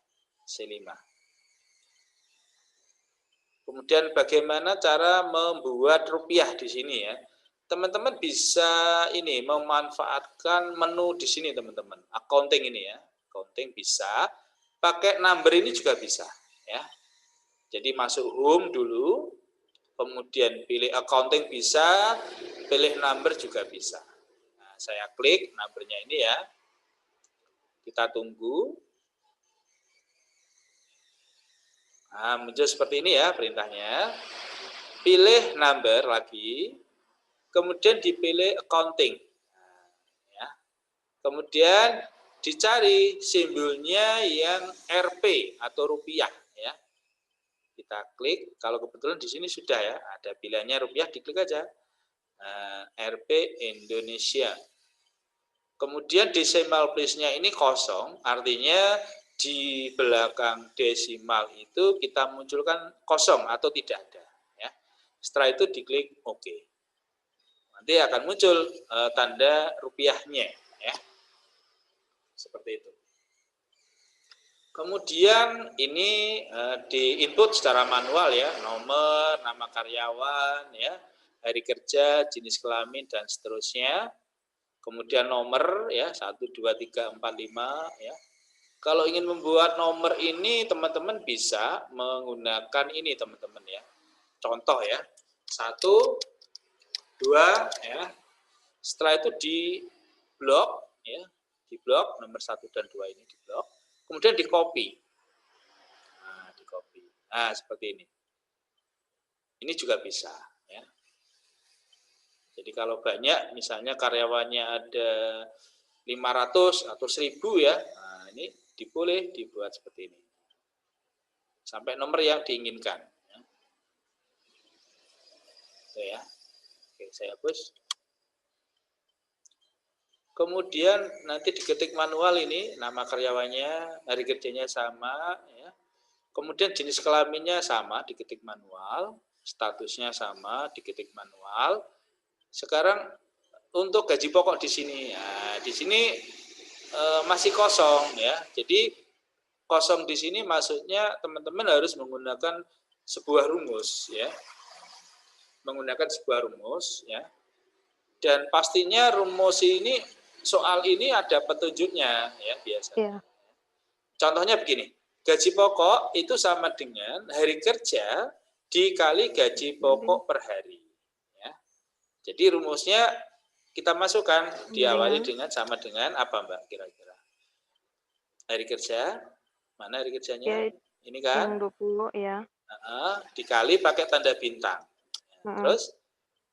A: C5. Kemudian bagaimana cara membuat rupiah di sini ya? Teman-teman bisa ini memanfaatkan menu di sini teman-teman. Accounting ini ya, accounting bisa. Pakai number ini juga bisa ya. Jadi masuk home dulu, kemudian pilih accounting bisa, pilih number juga bisa. Nah, saya klik numbernya ini ya. Kita tunggu. Nah, muncul seperti ini ya perintahnya. Pilih number lagi, kemudian dipilih accounting. Nah, ya. Kemudian dicari simbolnya yang Rp atau rupiah ya. Kita klik, kalau kebetulan di sini sudah ya, ada pilihannya rupiah, diklik aja. Rp Indonesia. Kemudian decimal place-nya ini kosong, artinya di belakang desimal itu kita munculkan kosong atau tidak ada ya. Setelah itu diklik OK. Nanti akan muncul tanda rupiahnya ya. Seperti itu. Kemudian ini di input secara manual ya, nomor, nama karyawan ya, hari kerja, jenis kelamin dan seterusnya. Kemudian nomor ya 1 2 3 4 5 ya. Kalau ingin membuat nomor ini teman-teman bisa menggunakan ini teman-teman ya. Contoh ya. 1 2 ya. Setelah itu di blok ya. Di blok nomor 1 dan 2 ini di blok. Kemudian di copy. Nah, di copy. Nah, seperti ini. Ini juga bisa ya. Jadi kalau banyak misalnya karyawannya ada 500 atau 1000 ya. Nah, ini boleh dibuat seperti ini sampai nomor yang diinginkan ya. Oke ya. Oke, saya hapus. Kemudian nanti diketik manual ini nama karyawannya, hari kerjanya sama ya. Kemudian jenis kelaminnya sama, diketik manual, statusnya sama, diketik manual. Sekarang untuk gaji pokok di sini ya, di sini masih kosong ya. Jadi kosong di sini maksudnya teman-teman harus menggunakan sebuah rumus ya. Menggunakan sebuah rumus ya. Dan pastinya rumus ini soal ini ada petunjuknya ya biasanya. Contohnya begini. Gaji pokok itu sama dengan hari kerja dikali gaji pokok per hari ya. Jadi rumusnya kita masukkan, diawali dengan sama dengan apa Mbak kira-kira? Hari kerja, mana hari kerjanya? Ya, ini kan?
C: Yang 20 ya.
A: Dikali pakai tanda bintang. Terus?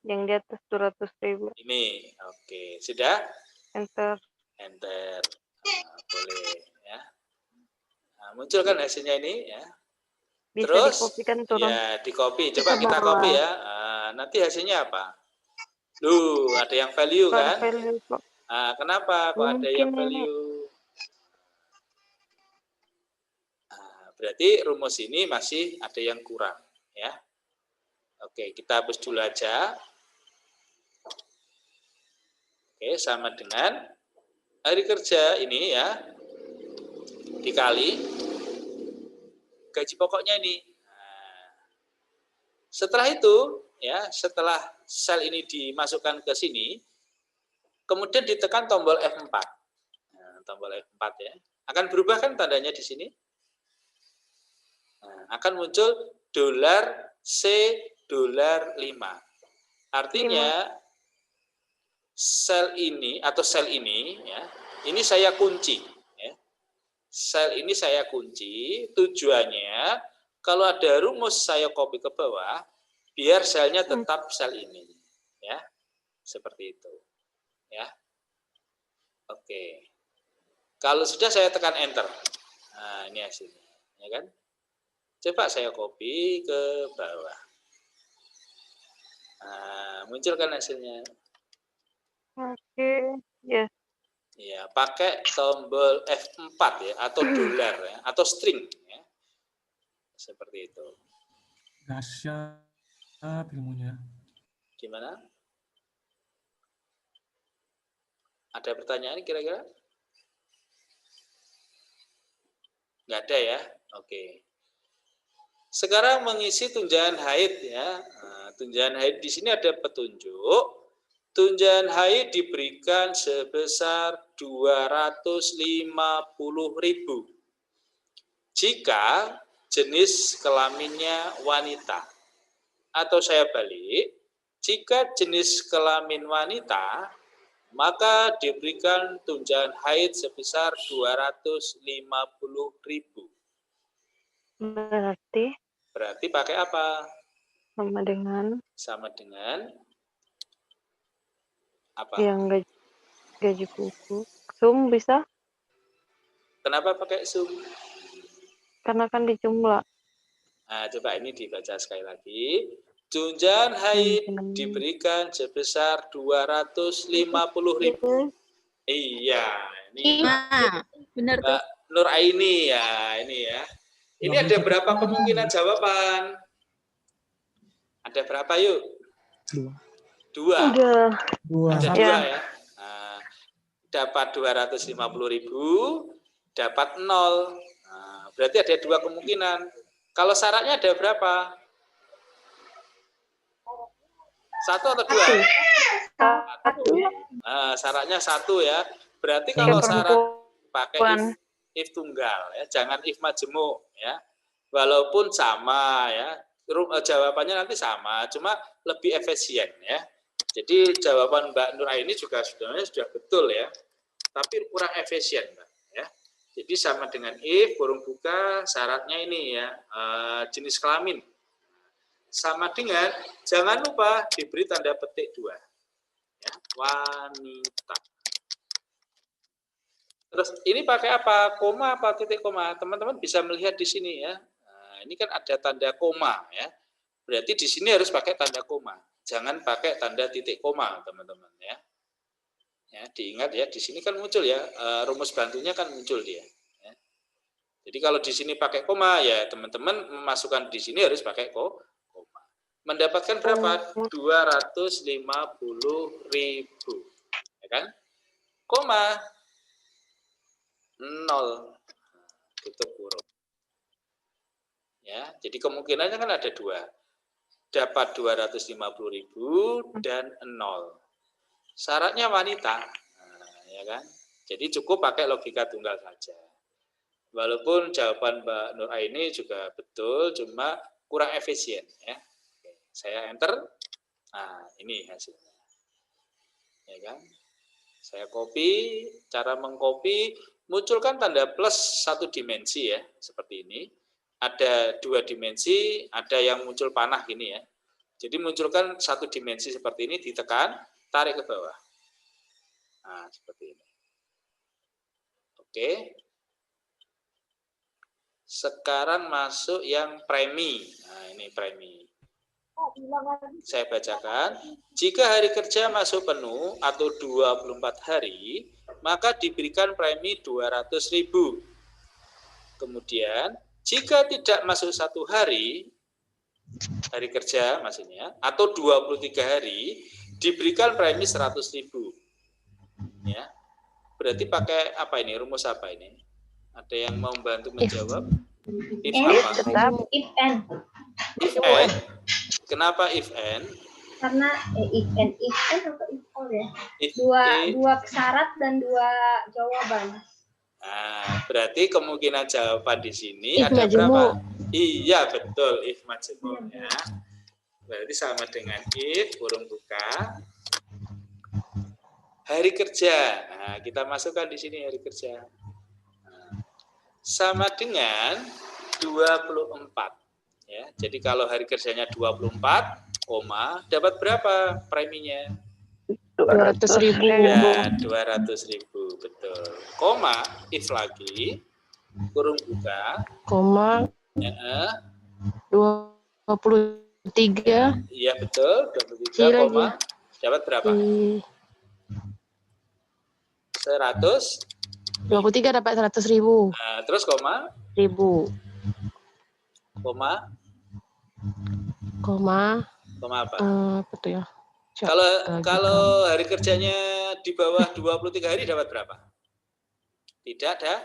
C: Yang di atas 200.000.
A: Ini, oke. Sudah?
C: Enter.
A: Enter. Nah, boleh ya. Nah, muncul kan hasilnya ini ya.
C: Bisa
A: terus
C: dikopikan turun.
A: Ya, di copy. Coba kita copy ya. Nanti hasilnya apa? Loh, ada yang value kan?
C: Value,
A: Nah, kenapa kok ada yang value? Nah, berarti rumus ini masih ada yang kurang ya. Oke, kita hapus dulu aja. Oke, sama dengan hari kerja ini ya, dikali gaji pokoknya ini. Nah, setelah itu ya, setelah sel ini dimasukkan ke sini, kemudian ditekan tombol F4. Nah, tombol F4 ya. Akan berubah kan tandanya di sini? Nah, akan muncul dolar C dolar 5. Artinya sel ini atau sel ini ya, ini saya kunci ya. Sel ini saya kunci, tujuannya kalau ada rumus saya copy ke bawah biar selnya tetap sel ini ya. Seperti itu. Ya. Oke. Kalau sudah saya tekan enter. Nah, ini hasilnya, ya kan? Coba saya copy ke bawah. Nah, muncul kan hasilnya.
C: Oke, yes.
A: Ya, pakai tombol F4 ya, atau dolar ya, atau string ya. Seperti itu.
B: Dahsyat ilmunya.
A: Gimana? Ada pertanyaan kira-kira? Nggak ada ya? Oke. Sekarang mengisi tunjangan haid ya. Nah, tunjangan haid di sini ada petunjuk. Tunjangan haid diberikan sebesar 250.000 jika jenis kelaminnya wanita. Atau saya balik, jika jenis kelamin wanita, maka diberikan tunjangan haid sebesar 250.000. Berarti pakai apa?
C: Sama dengan
A: apa?
C: Yang gaji pokok. Sum bisa?
A: Kenapa pakai sum?
C: Karena kan dijumlah.
A: Nah, coba ini dibaca sekali lagi. Tunjangan haid diberikan sebesar 250.000. Iya, ini
E: benar
A: Mbak Nur Aini ya, ini ya. Ini ada berapa kemungkinan jawaban? Ada berapa yuk? Dua. Ada dua ya. Nah, dapat 250.000, dapat 0. Nah, berarti ada dua kemungkinan. Kalau syaratnya ada berapa? 1 atau 2? 1. Nah, syaratnya 1 ya. Berarti kalau syarat pakai if tunggal ya, jangan if majemuk ya. Walaupun sama ya. Jawabannya nanti sama, cuma lebih efisien ya. Jadi jawaban Mbak Nur Aini juga sebenarnya sudah betul ya. Tapi kurang efisien, Mbak ya. Jadi sama dengan if kurung buka syaratnya ini ya, jenis kelamin. Sama dengan jangan lupa diberi tanda petik 2 ya, wanita. Terus ini pakai apa? Koma apa titik koma? Teman-teman bisa melihat di sini ya. Nah, ini kan ada tanda koma ya. Berarti di sini harus pakai tanda koma. Jangan pakai tanda titik koma, teman-teman ya. Ya, diingat ya, di sini kan muncul ya, rumus bantunya kan muncul dia. Ya. Jadi kalau di sini pakai koma ya, teman-teman memasukkan di sini harus pakai koma. Mendapatkan berapa? 250.000, ya kan? Koma 0, tutup kurung. Ya, jadi kemungkinannya kan ada 2. Dapat 250.000 dan 0. Syaratnya wanita, nah, ya kan? Jadi cukup pakai logika tunggal saja. Walaupun jawaban Mbak Nur Aini juga betul, cuma kurang efisien ya. Saya enter, nah ini hasilnya, ya kan? Saya copy, cara mengcopy munculkan tanda plus 1 dimensi ya, seperti ini. Ada 2 dimensi, ada yang muncul panah gini ya. Jadi munculkan 1 dimensi seperti ini, ditekan, tarik ke bawah. Nah seperti ini. Oke. Sekarang masuk yang premi. Nah ini premi. Saya bacakan, jika hari kerja masuk penuh atau 24 hari, maka diberikan premi 200.000. Kemudian, jika tidak masuk 1 hari kerja maksudnya, atau 23 hari, diberikan premi 100.000. Ya. Berarti pakai apa ini? Rumus apa ini? Ada yang mau membantu menjawab? If apa?
E: If and.
A: If and. Kenapa if and?
E: Karena if and atau if all ya.
A: If
E: Dua syarat dan 2 jawaban.
A: Nah, berarti kemungkinan jawaban di sini
G: If
A: ada
G: majemuk.
A: berapa? Iya, betul. If majemuk ya. Berarti sama dengan if kurung buka hari kerja. Nah, kita masukkan di sini hari kerja. Nah, sama dengan 24. Ya, jadi kalau hari kerjanya 24, dapat berapa preminya?
G: 200.000.
A: Ya, 200.000, betul. Koma, if lagi, kurung buka,
G: Koma
A: ya,
G: 23.
A: iya betul, 23,
G: Lagi.
A: koma, dapat berapa? 100.
G: 23 dapat 100.000.
A: Nah, terus koma,
G: 1000.
A: koma apa?
G: Apa tuh ya?
A: Kalau hari kerjanya di bawah 23 hari dapat berapa? Tidak ada?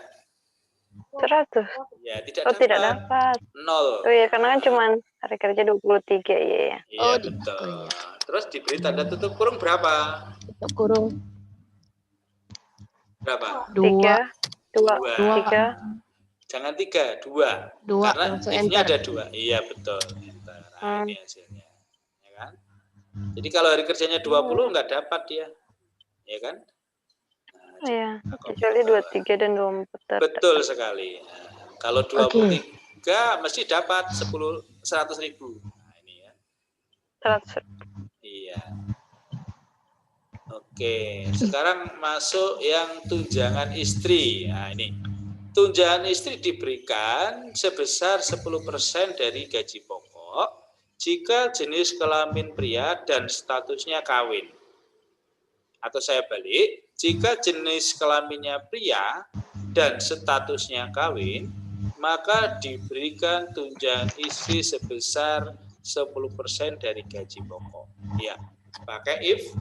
C: 100.
A: Ya, tidak
C: Oh,
A: dapat.
C: tidak dapat.
A: 0.
C: Oh iya, karena kan cuma hari kerja 23, iya.
A: Iya, betul. Terus diberi tanda tutup kurung berapa?
G: Tutup kurung.
A: Berapa?
C: 3. 2. 3.
A: Jangan 3, 2.
G: 2.
A: Karena
G: Langsung
A: if-nya
G: enter.
A: ada 2. Iya, betul. Enter. Nah, ini hasilnya. Ya kan? Jadi kalau hari kerjanya 20 nggak dapat dia. Ya kan? Nah,
C: Iya,
A: nah,
C: kecuali 23 dan 24.
A: betul sekali. Nah, kalau 23 mesti dapat 100.000. Nah, ini ya.
C: 100.
A: Iya. Oke, sekarang masuk yang tunjangan istri. Nah, ini. Tunjangan istri diberikan sebesar 10% dari gaji pokok jika jenis kelamin pria dan statusnya kawin. Atau saya balik, jika jenis kelaminnya pria dan statusnya kawin, maka diberikan tunjangan istri sebesar 10% dari gaji pokok. Ya, pakai if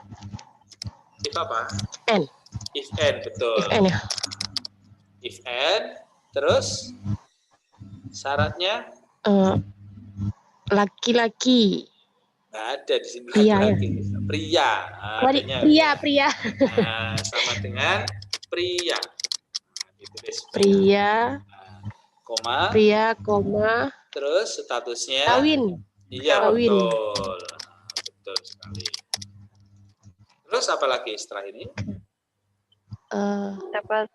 A: apa?
G: N.
A: If N, betul.
G: If N ya.
A: If N, terus syaratnya
G: laki-laki.
A: nggak ada di sini
G: Pria,
A: laki-laki. Pria. Nah,
G: Pria.
A: Nah, sama dengan pria. Nah, ditulis
G: Pria.
A: Koma.
G: Pria, koma.
A: Terus statusnya
G: Kawin.
A: Iya,
G: Kawin.
A: betul. Betul sekali. Terus apa lagi setelah ini?
C: Dapat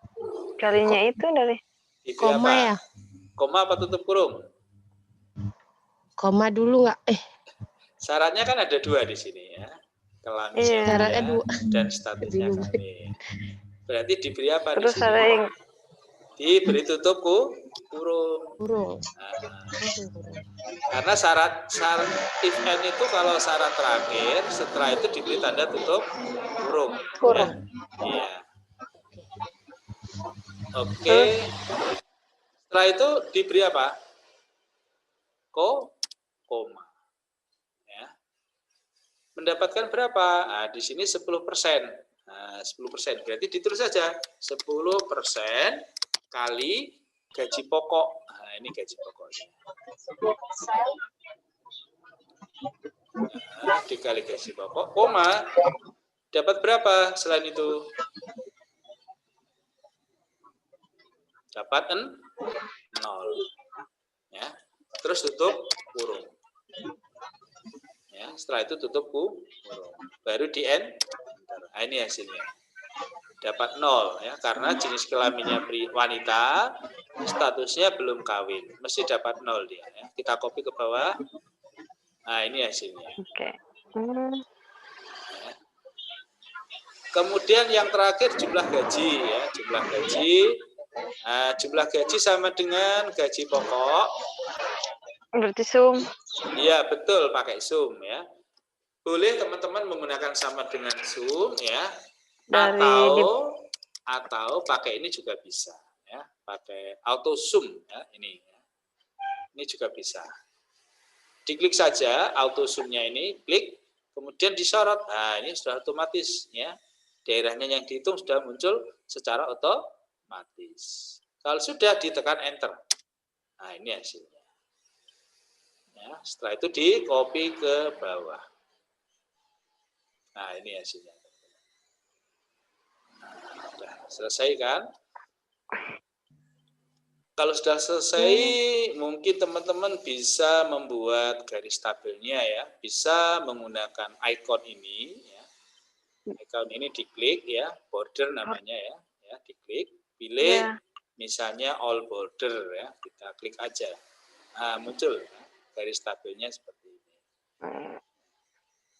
C: kalinya itu dari
A: Diberi
G: koma
A: apa?
G: ya.
A: Koma apa tutup kurung?
G: Koma dulu nggak?
A: Syaratnya kan ada 2 di sini ya. Kelaminnya
C: Iya.
G: Syaratnya 2.
A: dan statusnya kawin. Berarti diberi apa
C: terus
A: di sini?
C: ada yang
A: Diberi tutup kurung.
G: Kurung.
A: Nah, karena syarat if N itu kalau syarat terakhir, setelah itu diberi tanda tutup kurung.
G: Kurung.
A: Iya. Oke. Setelah itu diberi apa? Koma. Ya. Mendapatkan berapa? Nah, di sini 10%. Nah, 10%. Berarti ditulis saja 10% kali gaji pokok. Nah, ini gaji pokoknya. Nah, dikali gaji pokok, koma. Dapat berapa selain itu? Dapat 0. Ya. Terus tutup kurung. Ya, setelah itu tutup kurung. Baru di N. Nah, ini hasilnya. Dapat 0 ya, karena jenis kelaminnya wanita, statusnya belum kawin. Mesti dapat 0 dia ya. Kita copy ke bawah. Nah, ini hasilnya.
C: Oke.
A: Ya. Kemudian yang terakhir jumlah gaji ya, jumlah gaji. Nah, jumlah gaji sama dengan gaji pokok.
C: Berarti sum.
A: Iya, betul, pakai sum ya. Boleh teman-teman menggunakan sama dengan sum ya. Atau pakai ini juga bisa ya, pakai auto sum ya, ini juga bisa. Diklik saja auto sumnya ini, klik, kemudian disorot. Nah, ini sudah otomatis ya. Daerahnya yang dihitung sudah muncul secara otomatis. Kalau sudah ditekan enter. Nah, ini hasilnya. Ya, setelah itu di copy ke bawah. Nah, ini hasilnya. Sudah selesai kan? Kalau sudah selesai, mungkin teman-teman bisa membuat garis tabelnya ya. Bisa menggunakan icon ini ya. Icon ini diklik ya, border namanya ya. Ya, diklik, pilih misalnya all border ya. Kita klik aja. Nah, muncul ya, garis tabelnya seperti ini.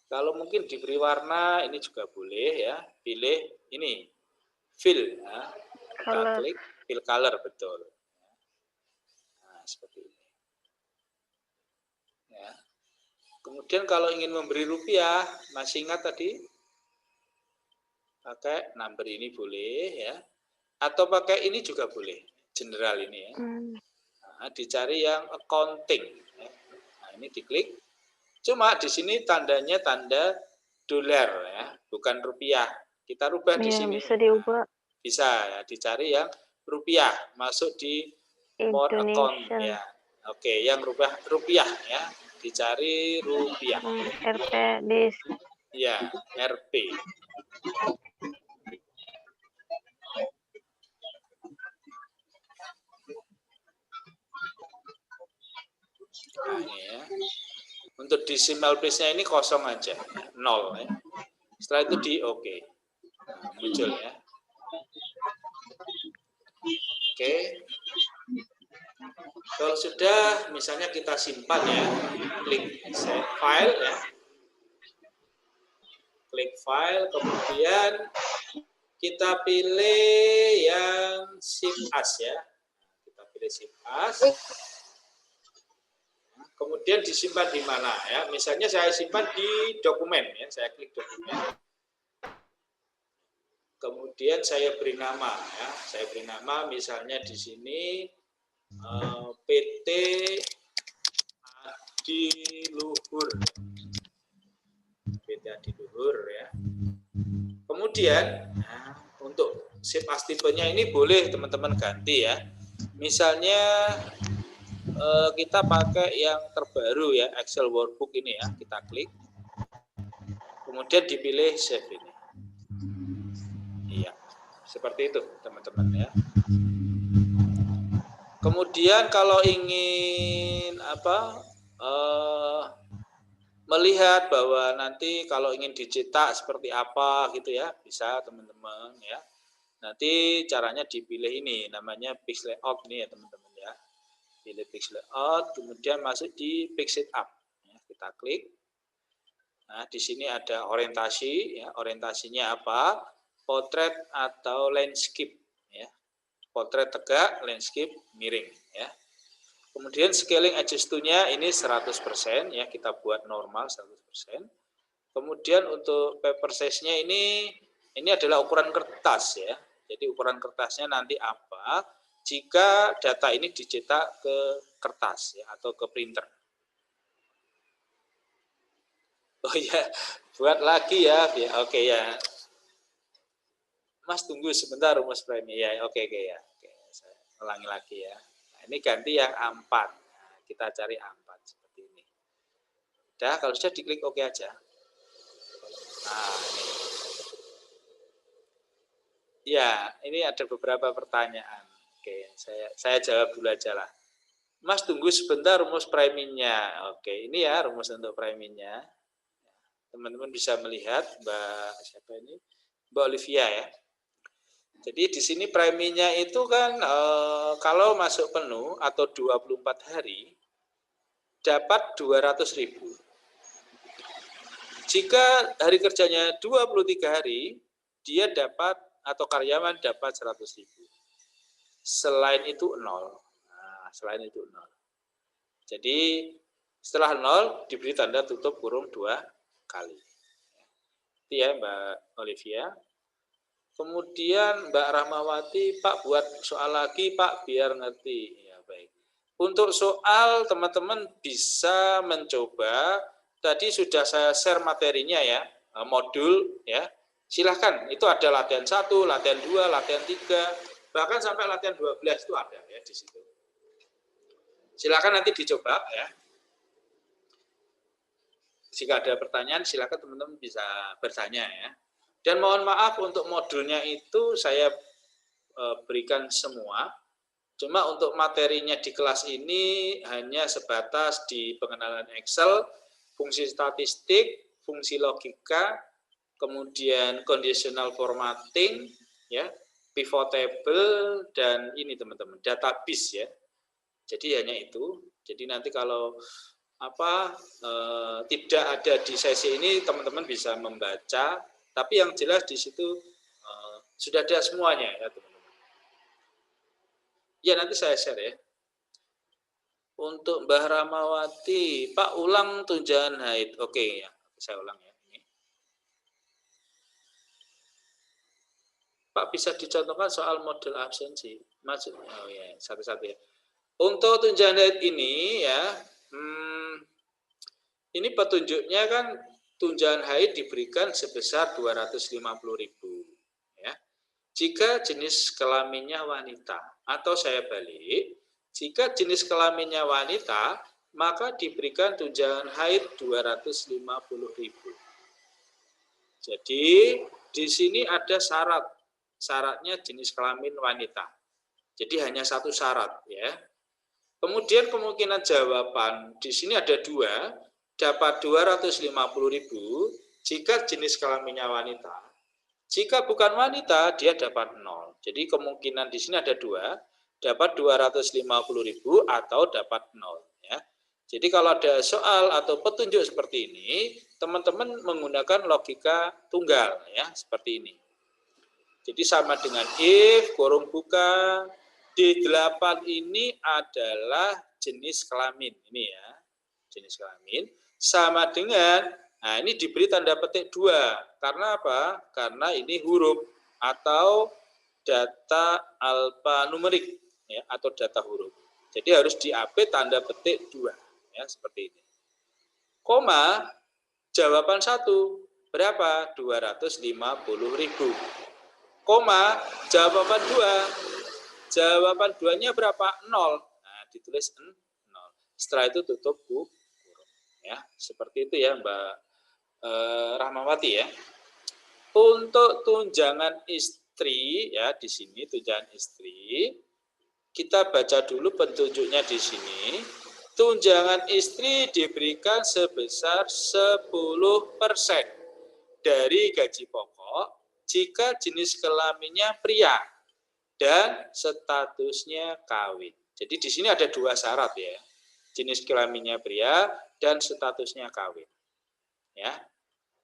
A: Kalau mungkin diberi warna ini juga boleh ya. Pilih ini fill ya. Kita klik fill color, betul. Seperti ini. Ya. Kemudian kalau ingin memberi rupiah, masih ingat tadi? Pakai number ini boleh ya. Atau pakai ini juga boleh, general ini ya. Nah, dicari yang accounting. Ya. Nah, ini diklik. Cuma di sini tandanya tanda dolar ya, bukan rupiah. Kita rubah di sini.
C: Bisa diubah.
A: Bisa ya, dicari yang rupiah, masuk di mode account ya. Oke, yang rubah rupiah ya. Dicari rupiah.
C: RP di
A: ya, RP. Nah, ini ya. Untuk decimal place-nya ini kosong aja, 0 ya. Setelah itu di oke. Nah, muncul ya. Oke. Kalau sudah, misalnya kita simpan ya, klik save file ya. Klik file, kemudian kita pilih yang save as ya. Kita pilih save as. Kemudian disimpan di mana ya? Misalnya saya simpan di dokumen ya, saya klik dokumen. Kemudian saya beri nama ya, saya beri nama misalnya di sini PT Adiluhur. PT Adiluhur ya. Kemudian untuk save as tipenya ini boleh teman-teman ganti ya. Misalnya kita pakai yang terbaru ya, Excel workbook ini ya, kita klik. Kemudian dipilih save ini. Iya, seperti itu teman-teman ya. Kemudian kalau ingin melihat bahwa nanti kalau ingin dicetak seperti apa gitu ya, bisa teman-teman ya. Nanti caranya dipilih ini, namanya page layout ini ya teman-teman ya. Pilih page layout, kemudian masuk di page setup. Ya, kita klik. Nah, di sini ada orientasi, ya, orientasinya apa? Potret atau landscape, ya. Potret tegak, landscape miring, ya. Kemudian scaling adjust to-nya ini 100%, ya, kita buat normal 100%. Kemudian untuk paper size-nya ini adalah ukuran kertas, ya. Jadi ukuran kertasnya nanti apa? Jika data ini dicetak ke kertas ya, atau ke printer. Oh ya, buat lagi ya. Oke ya. Mas tunggu sebentar rumus premi ya. Oke ya. Oke, saya ulangi lagi ya. Nah, ini ganti yang A4. Nah, kita cari A4 seperti ini. Udah, kalau sudah diklik oke aja. Nah, ini. Ya, ini ada beberapa pertanyaan. Oke, saya jawab dulu aja lah. Mas tunggu sebentar rumus primingnya. Oke, ini ya rumus untuk primingnya. Teman-teman bisa melihat Mbak siapa ini? Mbak Olivia ya. Jadi di sini primingnya itu kan kalau masuk penuh atau 24 hari dapat 200.000. Jika hari kerjanya 23 hari, dia dapat atau karyawan dapat 100.000. Selain itu 0. Nah, selain itu 0. Jadi setelah 0 diberi tanda tutup kurung 2 kali. Itu ya Mbak Olivia. Kemudian Mbak Rahmawati, Pak buat soal lagi Pak biar ngerti. Ya baik. Untuk soal teman-teman bisa mencoba. Tadi sudah saya share materinya ya, modul ya. Silahkan, itu ada latihan 1, latihan 2, latihan 3. Bahkan sampai latihan 12 itu ada ya di situ. Silakan nanti dicoba ya. Jika ada pertanyaan silakan teman-teman bisa bertanya ya. Dan mohon maaf untuk modulnya itu saya berikan semua. Cuma untuk materinya di kelas ini hanya sebatas di pengenalan Excel, fungsi statistik, fungsi logika, kemudian conditional formatting, ya, pivot table, dan ini teman-teman, database ya. Jadi hanya itu. Jadi nanti kalau tidak ada di sesi ini, teman-teman bisa membaca, tapi yang jelas di situ sudah ada semuanya ya teman-teman. Ya nanti saya share ya. Untuk Mbah Ramawati, Pak ulang tunjangan haid. Oke ya, saya ulang ya. Ini. Pak bisa dicontohkan soal model absensi. Maksudnya, oh ya, satu-satu ya. Untuk tunjangan haid ini ya, ini petunjuknya kan tunjangan haid diberikan sebesar 250.000 ya. Jika jenis kelaminnya wanita, atau saya balik, jika jenis kelaminnya wanita, maka diberikan tunjangan haid 250.000. Jadi di sini ada syarat, syaratnya jenis kelamin wanita. Jadi hanya satu syarat ya. Kemudian kemungkinan jawaban di sini ada dua, dapat 250.000 jika jenis kelaminnya wanita. Jika bukan wanita, dia dapat 0. Jadi kemungkinan di sini ada dua, dapat 250.000 atau dapat 0. Ya. Jadi kalau ada soal atau petunjuk seperti ini, teman-teman menggunakan logika tunggal, ya seperti ini. Jadi sama dengan if, kurung buka, D8 ini adalah jenis kelamin. Ini ya, jenis kelamin. Sama dengan, nah ini diberi tanda petik 2. Karena apa? Karena ini huruf atau data alfanumerik ya, atau data huruf. Jadi harus di AP tanda petik 2 ya, seperti ini. Koma, jawaban 1 berapa? 250.000. Koma, jawaban 2. Jawaban 2-nya berapa? 0. Nah, ditulis 0. Setelah itu tutup kurung. Ya, seperti itu ya Mbak Rahmawati ya. Untuk tunjangan istri ya, di sini tunjangan istri, kita baca dulu petunjuknya di sini. Tunjangan istri diberikan sebesar 10% dari gaji pokok jika jenis kelaminnya pria dan statusnya kawin. Jadi di sini ada dua syarat ya. Jenis kelaminnya pria dan statusnya kawin. Ya.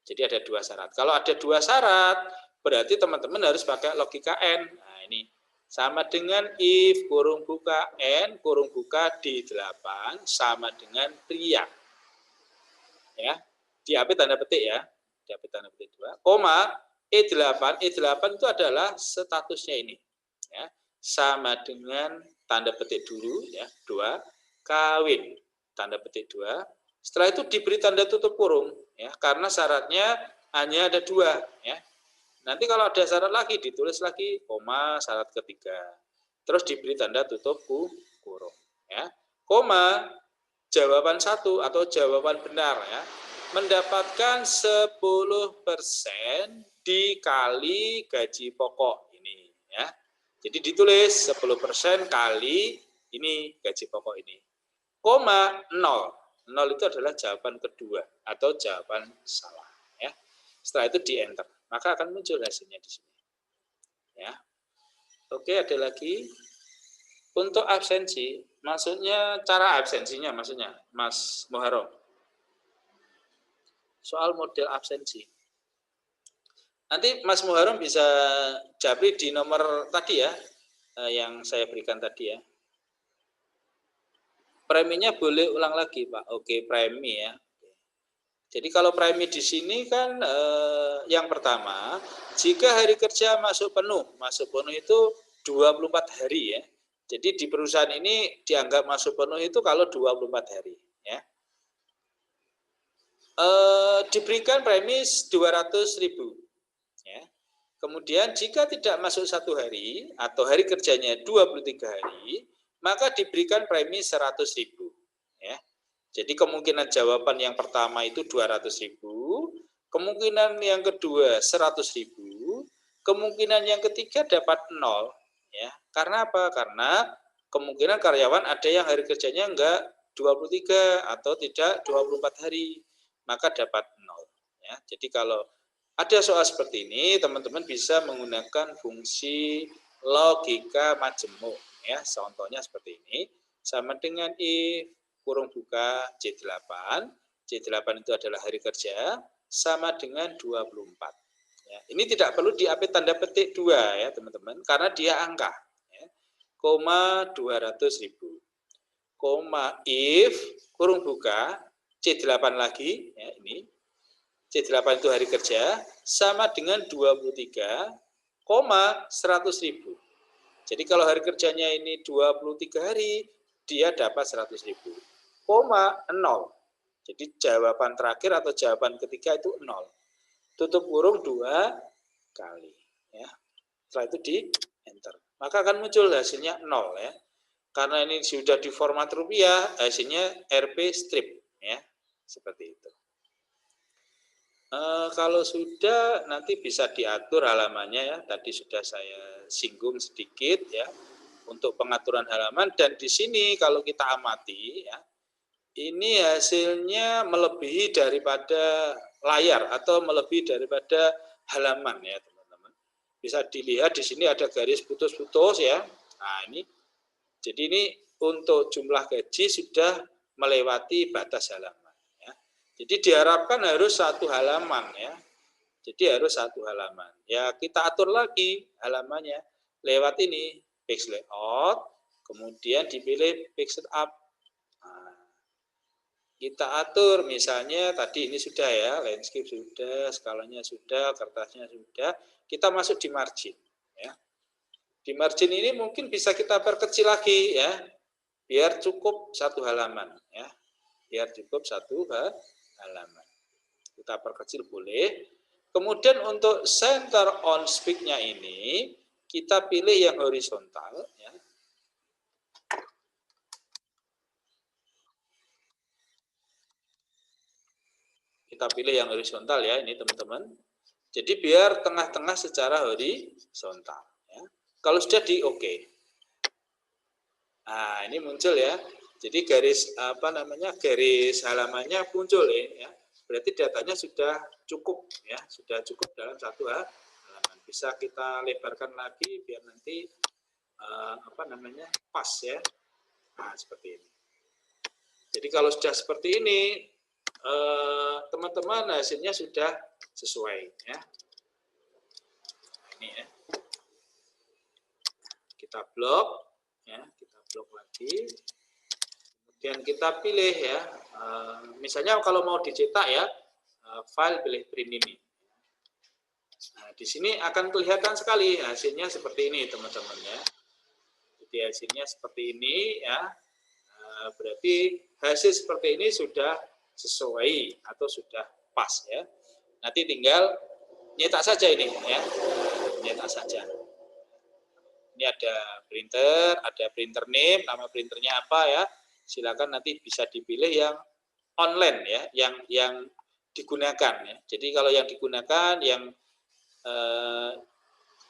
A: Jadi ada dua syarat. Kalau ada dua syarat, berarti teman-teman harus pakai logika N. Nah, ini sama dengan if kurung buka N kurung buka D8 sama dengan pria. Ya. Di AP tanda petik ya. Di AP tanda petik 2, koma E8. E8 itu adalah statusnya ini. Ya. Sama dengan tanda petik dulu ya, 2 kawin tanda petik 2. Setelah itu diberi tanda tutup kurung ya, karena syaratnya hanya ada 2 ya. Nanti kalau ada syarat lagi ditulis lagi koma syarat ketiga. Terus diberi tanda tutup kurung ya. Koma jawaban 1 atau jawaban benar ya, mendapatkan 10% dikali gaji pokok ini ya. Jadi ditulis 10% kali ini gaji pokok ini. Koma 0. 0 itu adalah jawaban kedua atau jawaban salah ya. Setelah itu di enter, maka akan muncul hasilnya di sini. Ya. Oke, ada lagi. Untuk absensi, maksudnya cara absensinya maksudnya Mas Muharram. Soal model absensi. Nanti Mas Muharram bisa japri di nomor tadi ya, yang saya berikan tadi ya. Preminya boleh ulang lagi, Pak. Oke, premi ya. Jadi kalau premi di sini kan yang pertama, jika hari kerja masuk penuh itu 24 hari ya. Jadi di perusahaan ini dianggap masuk penuh itu kalau 24 hari ya. Diberikan premi 200.000 ya. Kemudian jika tidak masuk 1 hari atau hari kerjanya 23 hari, maka diberikan premi 100.000 ya. Jadi kemungkinan jawaban yang pertama itu 200.000, kemungkinan yang kedua 100.000, kemungkinan yang ketiga dapat 0 ya. Karena apa? Karena kemungkinan karyawan ada yang hari kerjanya enggak 23 atau tidak 24 hari, maka dapat 0. Ya, jadi kalau ada soal seperti ini, teman-teman bisa menggunakan fungsi logika majemuk. Ya, contohnya seperti ini, sama dengan if kurung buka C8, C8 itu adalah hari kerja, sama dengan 24. Ya, ini tidak perlu diapit tanda petik 2 ya teman-teman, karena dia angka. Ya, koma 200.000. Koma if kurung buka C8 lagi, ya ini C8 itu hari kerja, sama dengan 23, 100.000. Jadi kalau hari kerjanya ini 23 hari, dia dapat 100.000. Koma 0. Jadi jawaban terakhir atau jawaban ketiga itu 0. Tutup kurung 2 kali. Ya. Setelah itu di enter. Maka akan muncul hasilnya 0 ya. Karena ini sudah di format rupiah, hasilnya Rp strip ya. Seperti itu. Kalau sudah nanti bisa diatur halamannya ya. Tadi sudah saya singgung sedikit ya untuk pengaturan halaman, dan di sini kalau kita amati ya, ini hasilnya melebihi daripada layar atau melebihi daripada halaman ya teman-teman. Bisa dilihat di sini ada garis putus-putus ya. Nah ini, jadi ini untuk jumlah gaji sudah melewati batas halaman. Ya. Jadi diharapkan harus 1 halaman ya. Jadi harus 1 halaman. Ya kita atur lagi halamannya lewat ini page layout, kemudian dipilih page setup. Kita atur misalnya tadi ini sudah ya, landscape sudah, skalanya sudah, kertasnya sudah, kita masuk di margin ya. Di margin ini mungkin bisa kita perkecil lagi ya, biar cukup 1 halaman ya. Biar cukup 1 halaman. Kita perkecil boleh. Kemudian untuk center on speak-nya ini kita pilih yang horizontal ya. Kita pilih yang horizontal ya ini teman-teman. Jadi biar tengah-tengah secara horizontal ya. Kalau sudah di oke. Nah, ini muncul ya. Jadi garis garis halamannya muncul ya. Berarti datanya sudah cukup ya, sudah cukup dalam 1 halaman. Bisa kita lebarkan lagi biar nanti pas ya. Nah, seperti ini. Jadi kalau sudah seperti ini teman-teman hasilnya sudah sesuai ya. Ini ya. Kita blok ya, kita blok lagi. Kemudian kita pilih ya. Misalnya kalau mau dicetak ya, file pilih print ini. Nah, di sini akan kelihatan sekali hasilnya seperti ini teman-teman ya. Jadi hasilnya seperti ini ya. Berarti hasil seperti ini sudah sesuai atau sudah pas ya. Nanti tinggal nyetak saja ini ya. Nyetak saja. Ini ada printer name, nama printernya apa ya. Silakan nanti bisa dipilih yang online ya, yang digunakan ya. Jadi kalau yang digunakan yang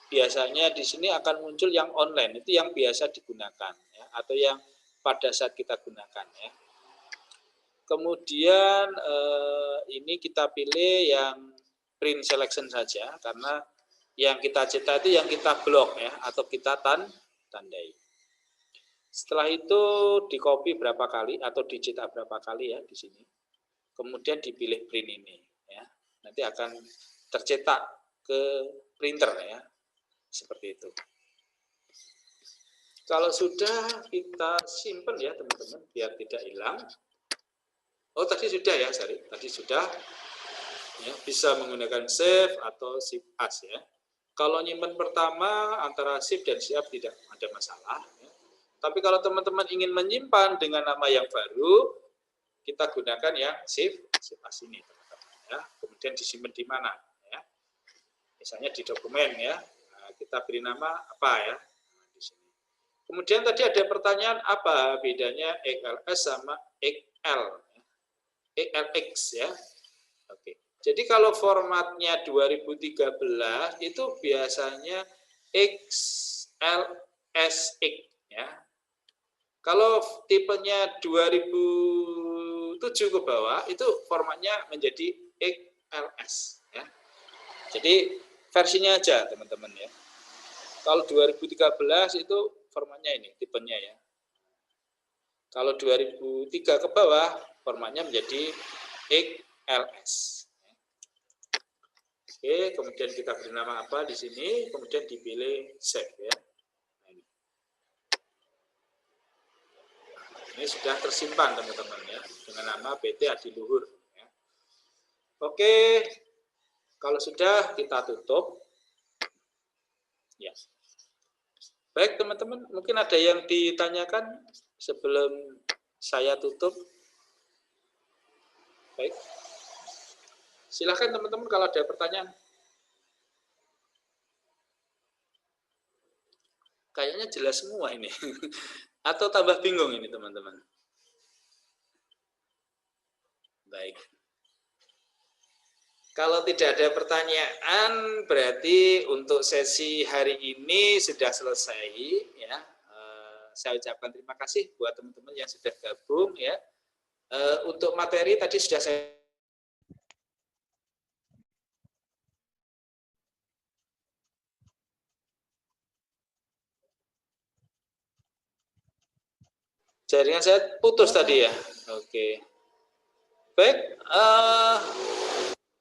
A: biasanya di sini akan muncul yang online, itu yang biasa digunakan ya, atau yang pada saat kita gunakan ya. Kemudian ini kita pilih yang print selection saja, karena yang kita cetak itu yang kita blok ya, atau kita tandai. Setelah itu di copy berapa kali atau dicetak berapa kali ya di sini. Kemudian dipilih print ini ya. Nanti akan tercetak ke printer ya. Seperti itu. Kalau sudah kita simpan ya teman-teman biar tidak hilang. Oh tadi sudah ya, sorry. Tadi sudah ya, bisa menggunakan save atau shift as ya. Kalau nyimpan pertama antara shift dan shift tidak ada masalah ya. Tapi kalau teman-teman ingin menyimpan dengan nama yang baru, kita gunakan yang shift as ini teman-teman ya. Kemudian disimpan di mana ya? Misalnya di dokumen ya. Nah, kita beri nama apa ya? Nah, di sini. Kemudian tadi ada pertanyaan apa bedanya XLS sama XL ya? XLX ya. Oke. Jadi kalau formatnya 2013 itu biasanya XLSX ya. Kalau tipenya 2007 ke bawah itu formatnya menjadi XLS ya. Jadi versinya aja teman-teman ya. Kalau 2013 itu formatnya ini tipenya ya. Kalau 2003 ke bawah formatnya menjadi XLS. Oke, kemudian kita beri nama apa di sini, kemudian dipilih save ya. Ini sudah tersimpan teman-teman ya dengan nama PT Adiluhur. Ya. Oke, kalau sudah kita tutup. Ya. Baik teman-teman, mungkin ada yang ditanyakan sebelum saya tutup. Baik, silakan teman-teman kalau ada pertanyaan. Kayaknya jelas semua ini. Atau tambah bingung ini teman-teman? Baik. Kalau tidak ada pertanyaan, berarti untuk sesi hari ini sudah selesai. Ya, saya ucapkan terima kasih buat teman-teman yang sudah gabung. Ya, untuk materi tadi sudah saya. Jaringan saya putus tadi ya. Oke. Baik,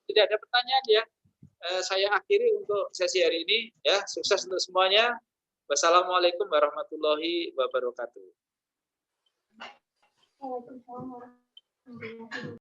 A: tidak ada pertanyaan ya. Saya akhiri untuk sesi hari ini ya. Sukses untuk semuanya. Wassalamualaikum warahmatullahi wabarakatuh.
F: Waalaikumsalam warahmatullahi wabarakatuh.